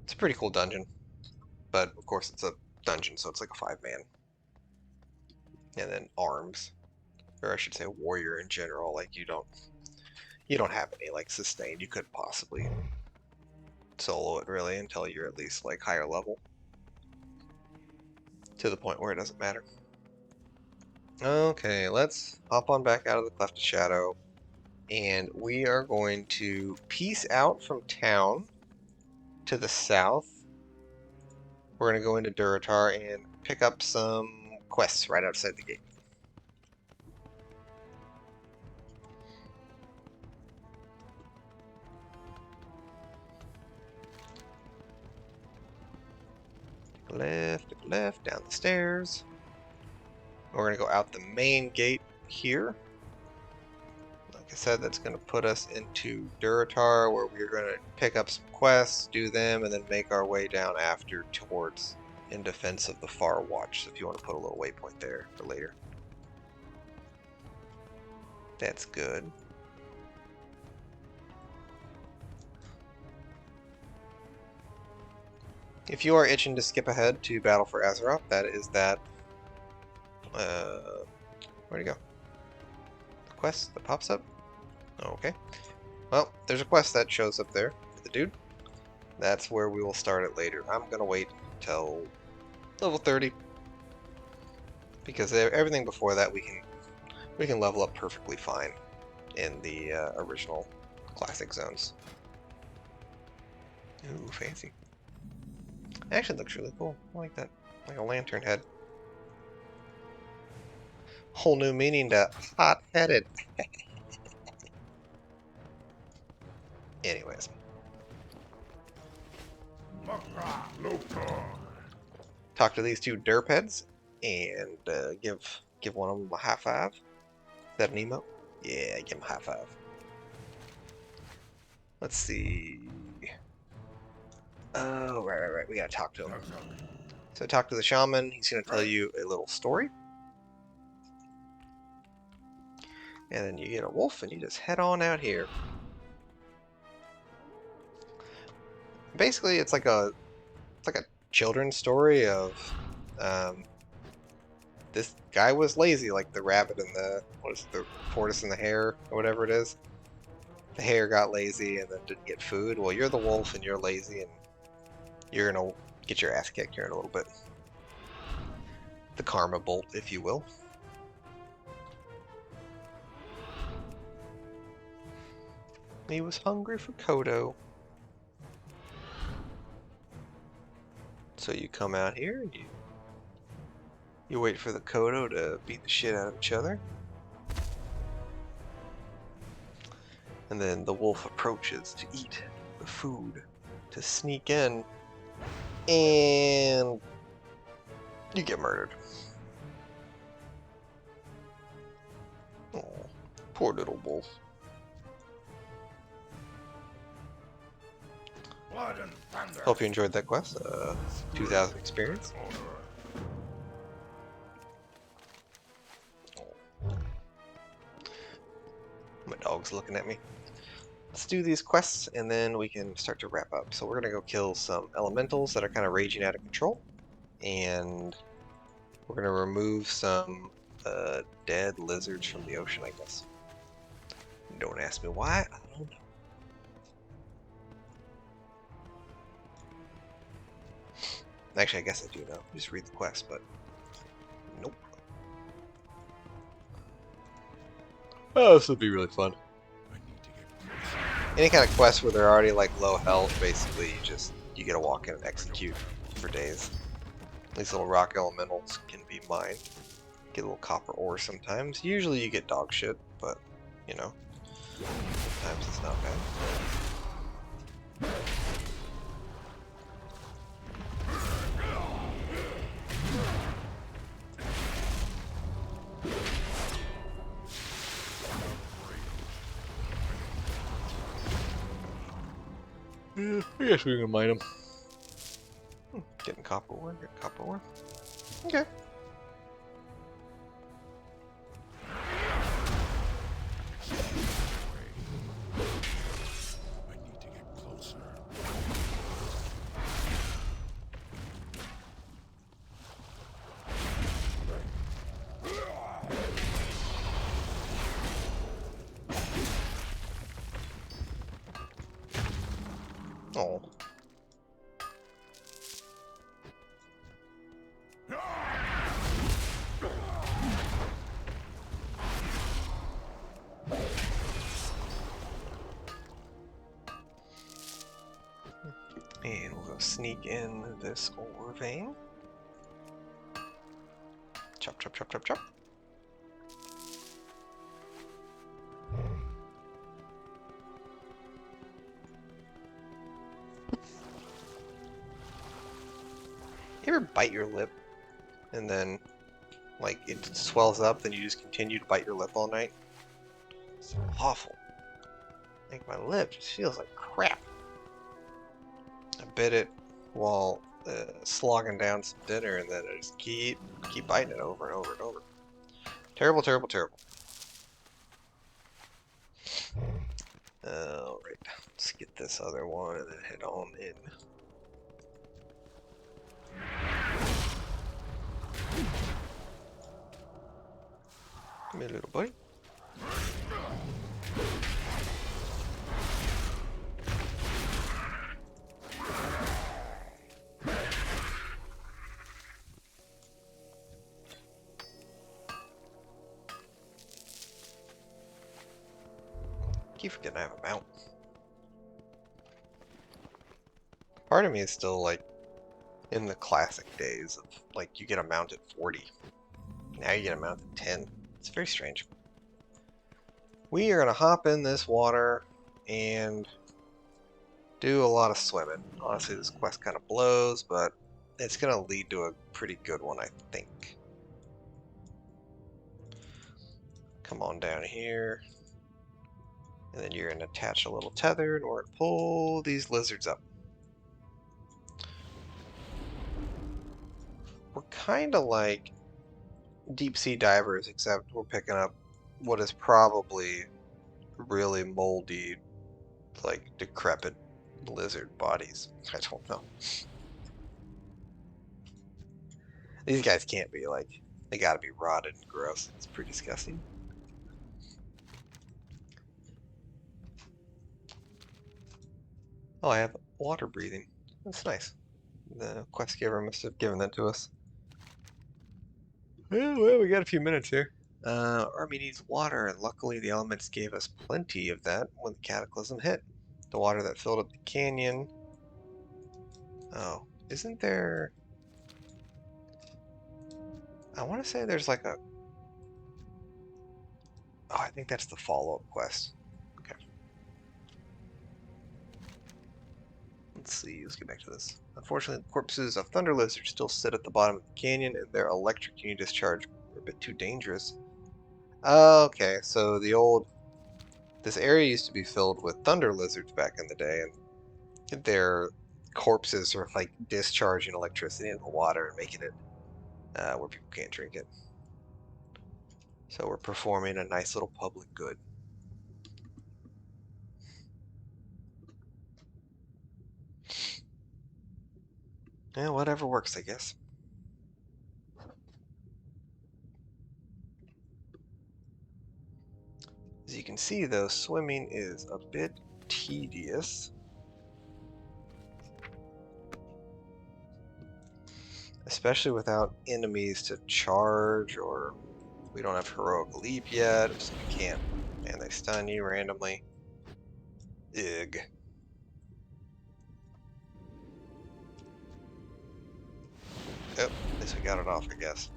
It's a pretty cool dungeon, but of course it's a dungeon, so it's like a 5-man. And then arms, or I should say warrior in general, like you You don't have any like sustained. You could possibly solo it really until you're at least like higher level, to the point where it doesn't matter. Okay, let's hop on back out of the Cleft of Shadow, and we are going to peace out from town to the south. We're going to go into Durotar and pick up some quests right outside the gate. Take a left, down the stairs. We're going to go out the main gate here. Like I said, that's going to put us into Durotar, where we're going to pick up some quests, do them, and then make our way down after towards In Defense of the Far Watch. So if you want to put a little waypoint there for later. That's good. If you are itching to skip ahead to Battle for Azeroth, that is that... where'd he go? The quest that pops up? Okay. Well, there's a quest that shows up there for the dude. That's where we will start it later. I'm gonna wait until level 30. Because everything before that we can level up perfectly fine in the original classic zones. Ooh, fancy. Actually, looks really cool. I like that. Like a lantern head. Whole new meaning to hot-headed. Anyways. Talk to these two derp heads and give one of them a high five. Is that an emote? Yeah, give him a high five. Let's see. Oh, right. We gotta talk to him. So talk to the shaman. He's gonna tell you a little story. And then you get a wolf and you just head on out here. Basically, it's like a children's story of this guy was lazy, like the rabbit and the the tortoise and the hare or whatever it is. The hare got lazy and then didn't get food. Well, you're the wolf and you're lazy and you're gonna get your ass kicked here in a little bit. The karma bolt, if you will. He was hungry for Kodo. So you come out here and you wait for the Kodo to beat the shit out of each other. And then the wolf approaches to eat the food, to sneak in, and you get murdered. Oh, poor little wolf. Hope you enjoyed that quest. 2,000 experience. My dog's looking at me. Let's do these quests and then we can start to wrap up. So we're gonna go kill some elementals that are kind of raging out of control, and we're gonna remove some dead lizards from the ocean, I guess. Don't ask me why. I don't know. Actually, I guess I do know. Just read the quest, but nope. Oh, this would be really fun. Any kind of quest where they're already like low health, basically, you get to walk in and execute for days. These little rock elementals can be mine. Get a little copper ore sometimes. Usually you get dog shit, but you know, sometimes it's not bad. I guess we can mine them. Getting copper ore, get copper ore. Okay. I need to get closer. Oh. And we'll go sneak in this ore vein. Chop, chop, chop, chop, chop. You ever bite your lip and then, like, it swells up, then you just continue to bite your lip all night? It's awful. Like, my lip just feels like crap. I bit it while slogging down some dinner, and then I just keep biting it over and over and over. Terrible, terrible, terrible. Alright, let's get this other one and then head on in. Come here, little buddy. Keep forgetting I have a mount. Part of me is still like in the classic days of like you get a mount at 40. Now you get a mount at 10. It's very strange. We are gonna hop in this water and do a lot of swimming. Honestly, this quest kind of blows, but it's gonna lead to a pretty good one, I think. Come on down here. And then you're going to attach a little tether in order to pull these lizards up. We're kind of like deep sea divers, except we're picking up what is probably really moldy, like decrepit lizard bodies. I don't know. These guys can't be like, they gotta be rotted and gross. It's pretty disgusting. Oh, I have water breathing. That's nice. The quest giver must have given that to us. Well, we got a few minutes here. Army needs water, and luckily the elements gave us plenty of that when the cataclysm hit. The water that filled up the canyon. Oh, isn't there... I want to say there's like a... Oh, I think that's the follow-up quest. Okay. Let's see, let's get back to this. Unfortunately, the corpses of thunder lizards still sit at the bottom of the canyon, and their electric unit discharge are a bit too dangerous. Okay, so the old... This area used to be filled with thunder lizards back in the day, and their corpses are like discharging electricity into the water and making it where people can't drink it. So we're performing a nice little public good. Yeah, whatever works, I guess. As you can see, though, swimming is a bit tedious. Especially without enemies to charge, or we don't have heroic leap yet, so we can't. And they stun you randomly. Ugh. Oh, at least we got it off, I guess.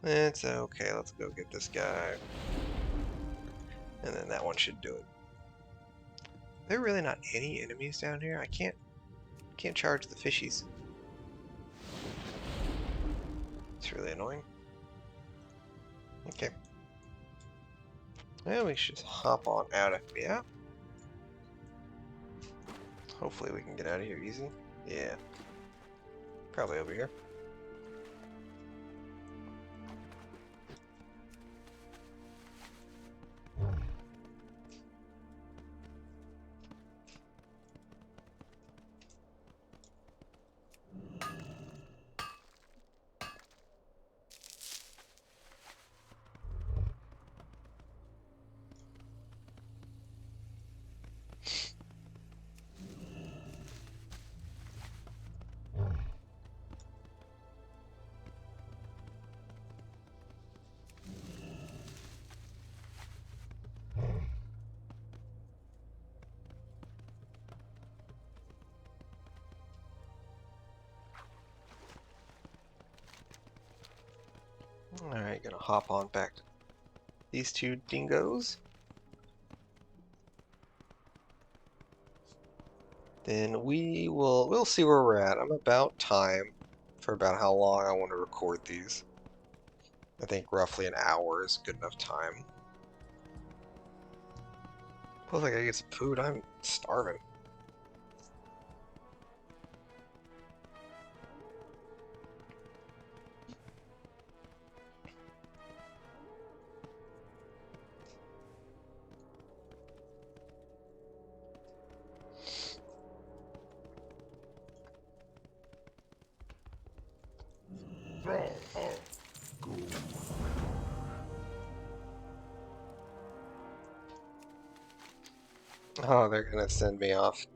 It's okay, let's go get this guy. And then that one should do it. There are really not any enemies down here. I can't charge the fishies. It's really annoying. Okay. Well, we should just hop on out of here. Hopefully we can get out of here easy. Yeah. Probably over here. Alright, gonna hop on back to these two dingoes. Then we'll see where we're at. I'm about time for about how long I want to record these. I think roughly an hour is good enough time. Plus I gotta get some food. I'm starving. Oh, they're gonna send me off.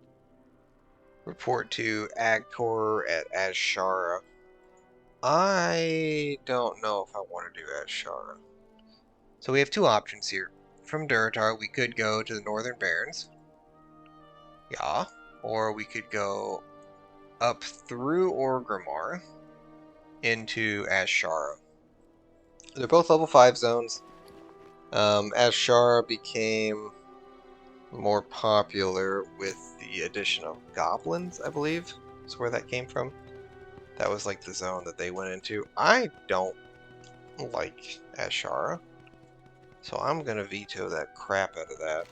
Report to Agtor at Azshara. I don't know if I want to do Azshara. So we have two options here. From Durotar, we could go to the Northern Barrens. Yeah. Or we could go up through Orgrimmar into Azshara. They're both level 5 zones. Azshara became more popular with the addition of goblins, I believe, is where that came from. That was like the zone that they went into. I don't like Azshara, so I'm gonna veto that crap out of that.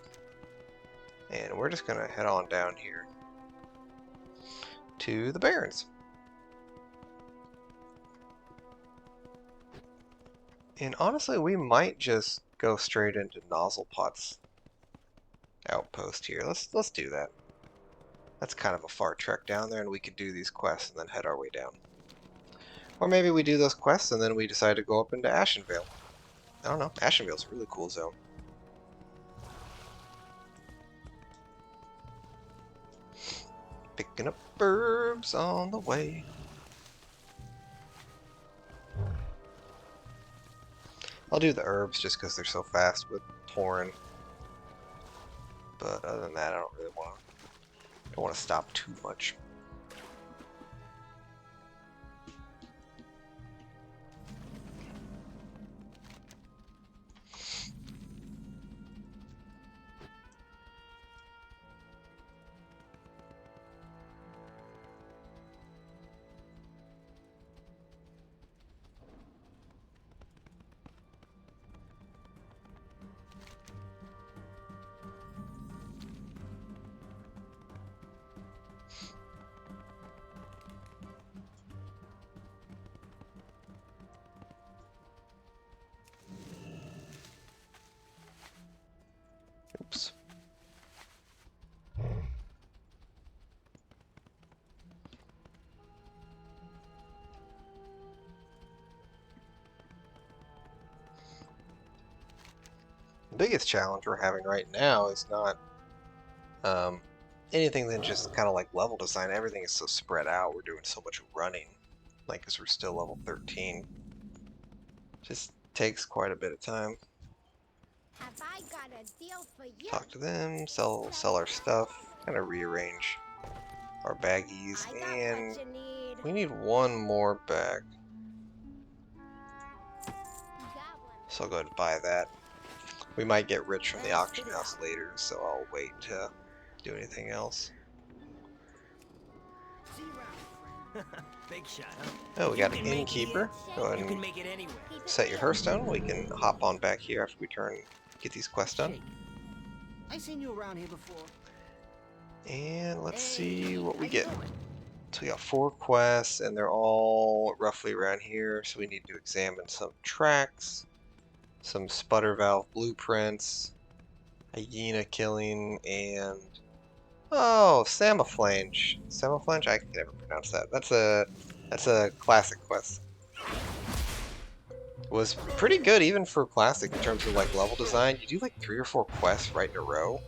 And we're just gonna head on down here to the Barrens. And honestly, we might just go straight into Nozzlepot's outpost here. Let's do that. That's kind of a far trek down there, and we could do these quests and then head our way down. Or maybe we do those quests and then we decide to go up into Ashenvale. I don't know. Ashenvale's a really cool zone. Picking up herbs on the way. I'll do the herbs just because they're so fast with pouring. But other than that, I don't really want to stop too much. Oops. The biggest challenge we're having right now is not anything than just kind of like level design. Everything is so spread out. We're doing so much running, like, because we're still level 13. Just takes quite a bit of time. Have I got a deal for you? Talk to them, sell our stuff, kind of rearrange our baggies, I got and what you need. we need one more bag. Goblin. So I'll go ahead and buy that. We might get rich from the auction house later, so I'll wait to do anything else. Big shot, huh? Oh, we got an You can make it innkeeper. here. Go ahead You can and make it anywhere. set your Hearthstone. We can hop on back here after we get these quests done. Shake. I seen you around here before. And let's see Hey, what we how you get. doing? So we got 4 quests, and they're all roughly around here. So we need to examine some tracks, some sputter valve blueprints, hyena killing, and Samaflange. Samaflange? I can never pronounce that. That's a classic quest. It was pretty good even for classic in terms of like level design. You do like 3 or 4 quests right in a row,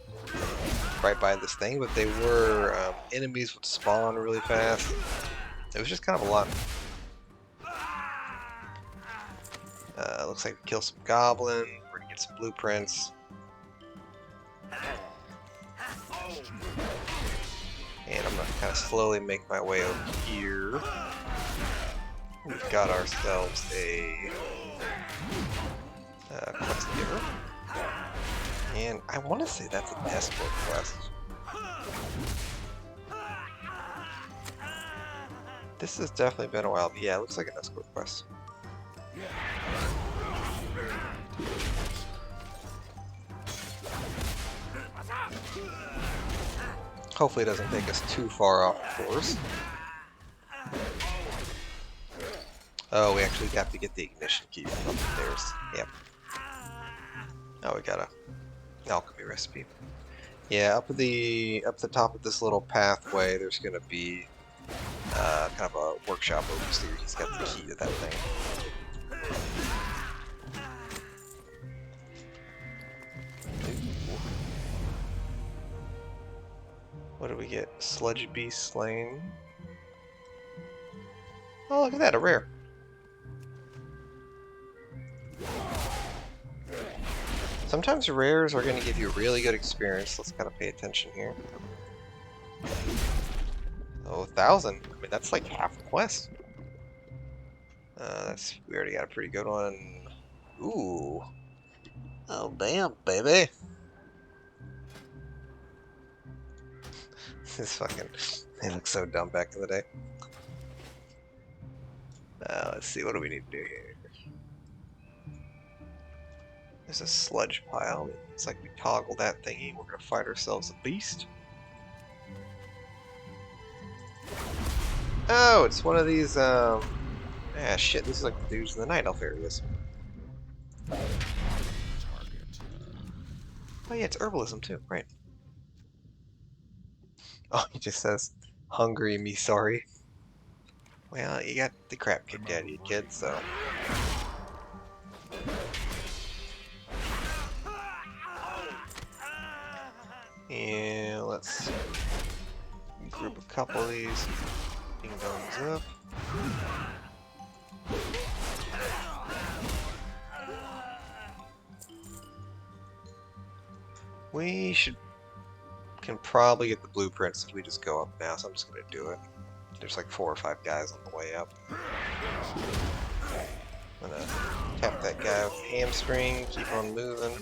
right by this thing, but they were enemies would spawn really fast. It was just kind of a lot. Looks like we kill some goblin. We're gonna get some blueprints. And I'm gonna kind of slowly make my way over here. We've got ourselves a quest giver. And I want to say that's an escort quest. This has definitely been a while, but yeah, it looks like an escort quest. Hopefully it doesn't take us too far off course. Oh, we actually have to get the ignition key from upstairs. Yep. Oh, we got a alchemy recipe. Yeah, up the top of this little pathway, there's gonna be kind of a workshop overseer. He's got the key to that thing. Ooh. What do we get? Sludge beast slain. Oh, look at that, a rare. Sometimes rares are going to give you really good experience. Let's kind of pay attention here. Oh, 1,000. I mean, that's like half the quest. We already got a pretty good one. Ooh. Oh, damn, baby. This fucking... They look so dumb back in the day. Let's see, what do we need to do here? There's a sludge pile. It's like we toggle that thingy. We're gonna fight ourselves a beast. Oh, it's one of these, shit, this is like the dudes in the night elf areas. Target. Oh yeah, it's herbalism too, right. Oh, he just says, hungry, me sorry. Well, you got the crap kicked out of you, kid, so... Yeah, let's group a couple of these ding-dongs up. We can probably get the blueprints if we just go up now, so I'm just gonna do it. There's like 4 or 5 guys on the way up. I'm gonna tap that guy with the hamstring, keep on moving.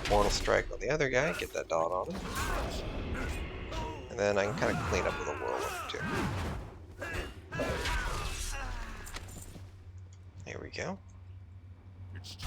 Mortal strike on the other guy, get that dot on him. And then I can kind of clean up with a whirlwind too. There we go. It's too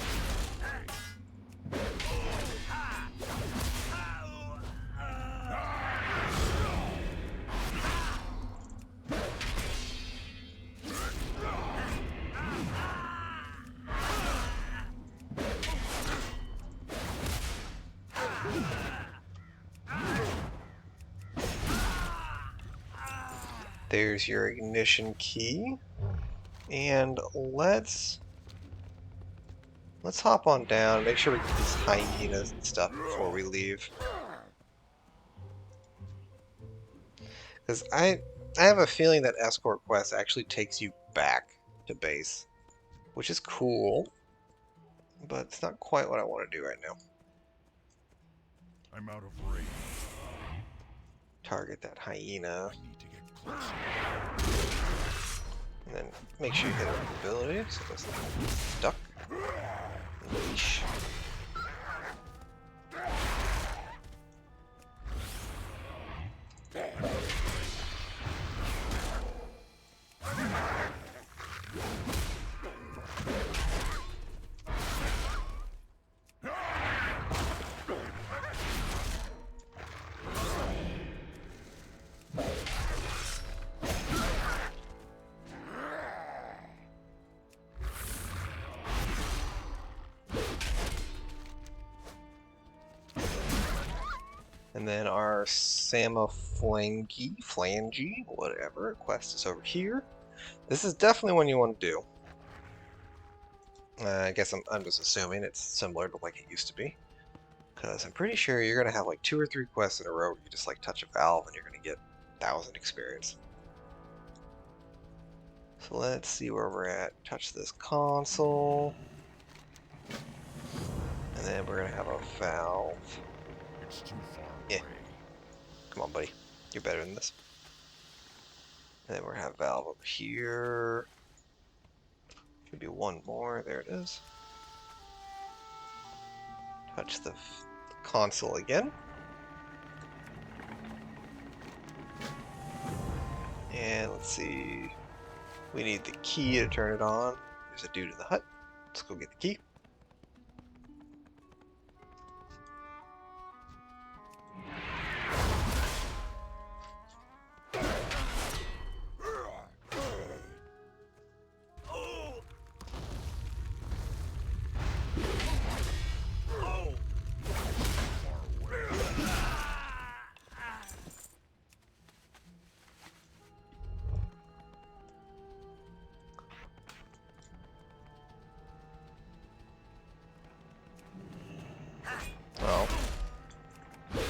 There's your ignition key. And let's hop on down, make sure we get these hyenas and stuff before we leave. Because I have a feeling that escort quest actually takes you back to base, which is cool, but it's not quite what I want to do right now. I'm out of range. Target that hyena, I need to get closer. and then make sure you hit our ability so it doesn't get stuck. Leash. And then our Flangy, whatever, quest is over here. This is definitely one you want to do. I guess I'm just assuming it's similar to like it used to be. Because I'm pretty sure you're going to have like 2 or 3 quests in a row where you just like touch a valve and you're going to get 1,000 experience. So let's see where we're at. Touch this console. And then we're going to have a valve. It's too far Yeah. away. Come on, buddy. You're better than this. And then we're gonna have valve over here. Should be one more. There it is. Touch the console again. And let's see. We need the key to turn it on. There's a dude in the hut. Let's go get the key. Oh. This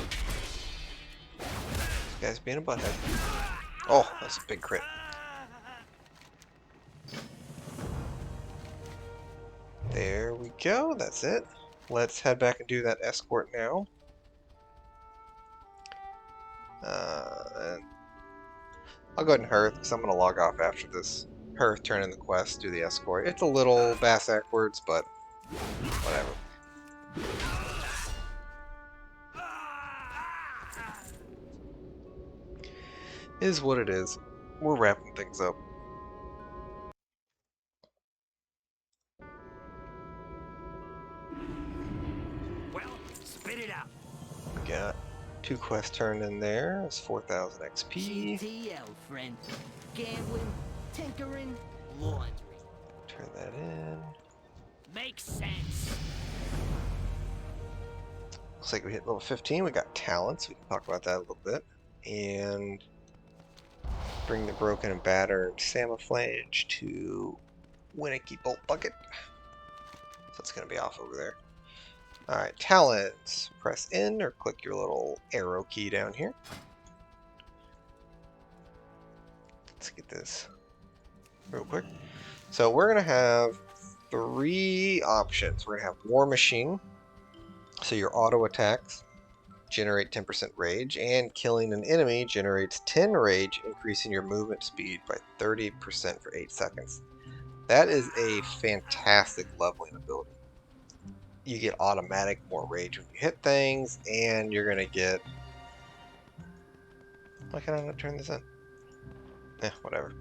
guy's being a butthead. Oh, that's a big crit. There we go, that's it. Let's head back and do that escort now. And I'll go ahead and Hearth, because I'm going to log off after this. Hearth, turn in the quest, do the escort. It's a little backwards, but whatever. Is what it is. We're wrapping things up. Well, spit it out. We got 2 quests turned in there. It's 4,000 XP. GTL, friend. Gambling, tinkering, laundry. Turn that in. Makes sense. Looks like we hit level 15. We got talents. We can talk about that a little bit. And bring the broken and battered Samaflange to Winnicky Bolt Bucket. So it's going to be off over there. Alright, talents. Press in or click your little arrow key down here. Let's get this real quick. So we're going to have 3 options. We're going to have War Machine. So your auto attacks generate 10% rage, and killing an enemy generates 10 rage, increasing your movement speed by 30% for 8 seconds. That is a fantastic leveling ability. You get automatic more rage when you hit things, and you're going to get... Why can I not turn this in? Whatever.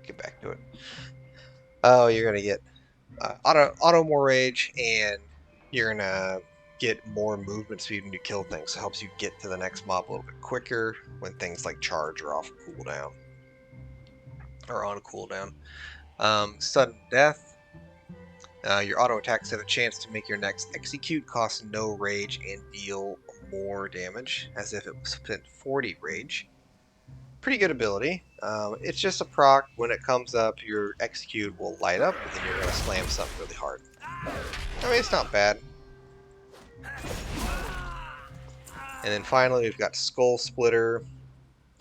Get back to it. Oh, you're going to get auto more rage, and you're going to get more movement speed when you kill things. So it helps you get to the next mob a little bit quicker when things like charge are off cooldown. Or on cooldown. Sudden death. Your auto attacks have a chance to make your next execute cost no rage and deal more damage, as if it spent 40 rage. Pretty good ability. It's just a proc. When it comes up, your execute will light up, and then you're going to slam something really hard. I mean, it's not bad. And then finally, we've got Skull Splitter.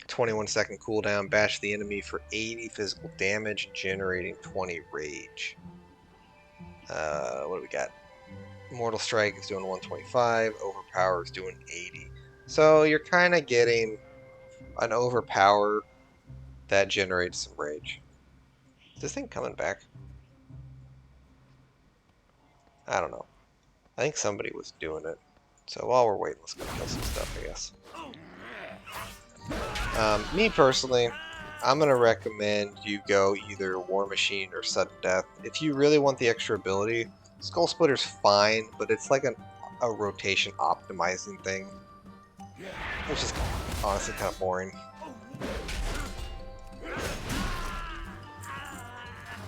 21-second cooldown. Bash the enemy for 80 physical damage, generating 20 rage. What do we got? Mortal Strike is doing 125. Overpower is doing 80. So you're kind of getting an overpower that generates some rage. Is this thing coming back? I don't know. I think somebody was doing it. So while we're waiting, let's go kill some stuff, I guess. Me personally, I'm going to recommend you go either War Machine or Sudden Death. If you really want the extra ability, Skull Splitter's fine, but it's like a rotation optimizing thing, which is honestly kind of boring.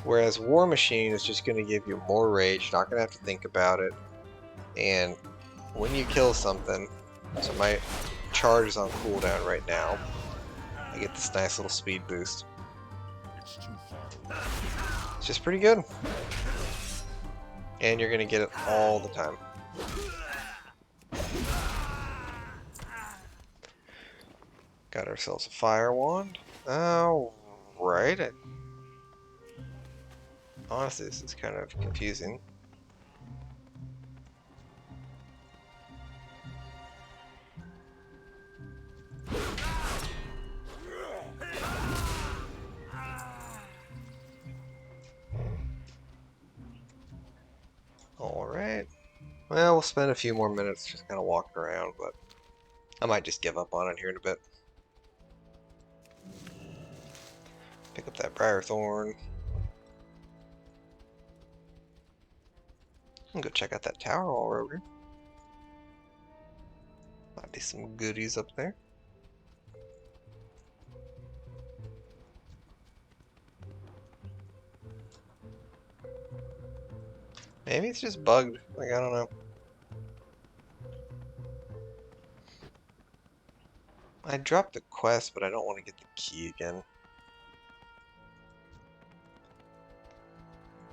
Whereas War Machine is just going to give you more rage, not going to have to think about it. And when you kill something, so my charge is on cooldown right now, I get this nice little speed boost. It's just pretty good. And you're going to get it all the time. Got ourselves a fire wand. Alright. Honestly, this is kind of confusing. Alright. Well, we'll spend a few more minutes just kind of walking around, but I might just give up on it here in a bit. Pick up that briar thorn. And go check out that tower while we're over here. Might be some goodies up there. Maybe it's just bugged. Like, I don't know. I dropped the quest, but I don't want to get the key again.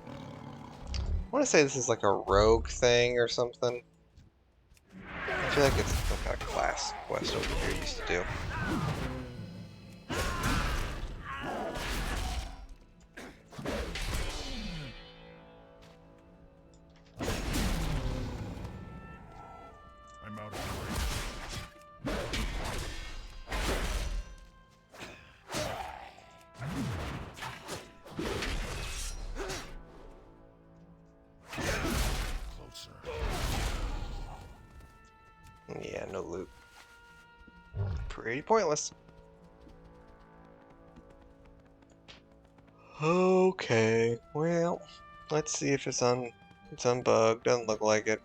I want to say this is like a rogue thing or something. I feel like it's some kind of class quest over here used to do. I'm out of closer. Yeah, no loot. Pretty pointless. Okay, well, let's see if it's unbugged. Doesn't look like it.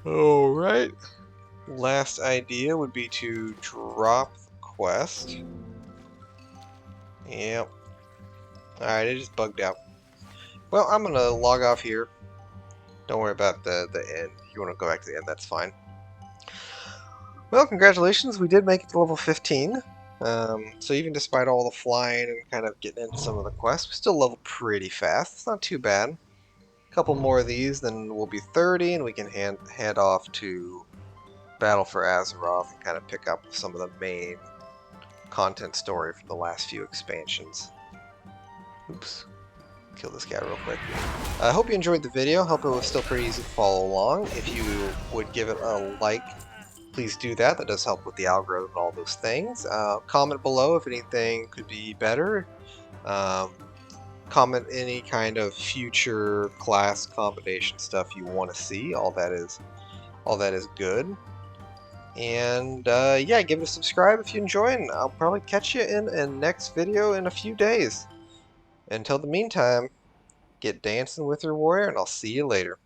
Alright. Last idea would be to drop the quest. Yep. Alright, it just bugged out. Well, I'm gonna log off here. Don't worry about the end. If you want to go back to the end, that's fine. Well, congratulations, we did make it to level 15. So even despite all the flying and kind of getting into some of the quests, we still level pretty fast. It's not too bad. A couple more of these, then we'll be 30, and we can head off to Battle for Azeroth and kind of pick up some of the main content story from the last few expansions. Oops. Kill this guy real quick. I hope you enjoyed the video. Hope it was still pretty easy to follow along. If you would give it a like, please do that. That does help with the algorithm and all those things. Comment below if anything could be better. Comment any kind of future class combination stuff you want to see. All that is good. And yeah, give it a subscribe if you enjoy, and I'll probably catch you in a next video in a few days. Until the meantime, get dancing with your warrior, and I'll see you later.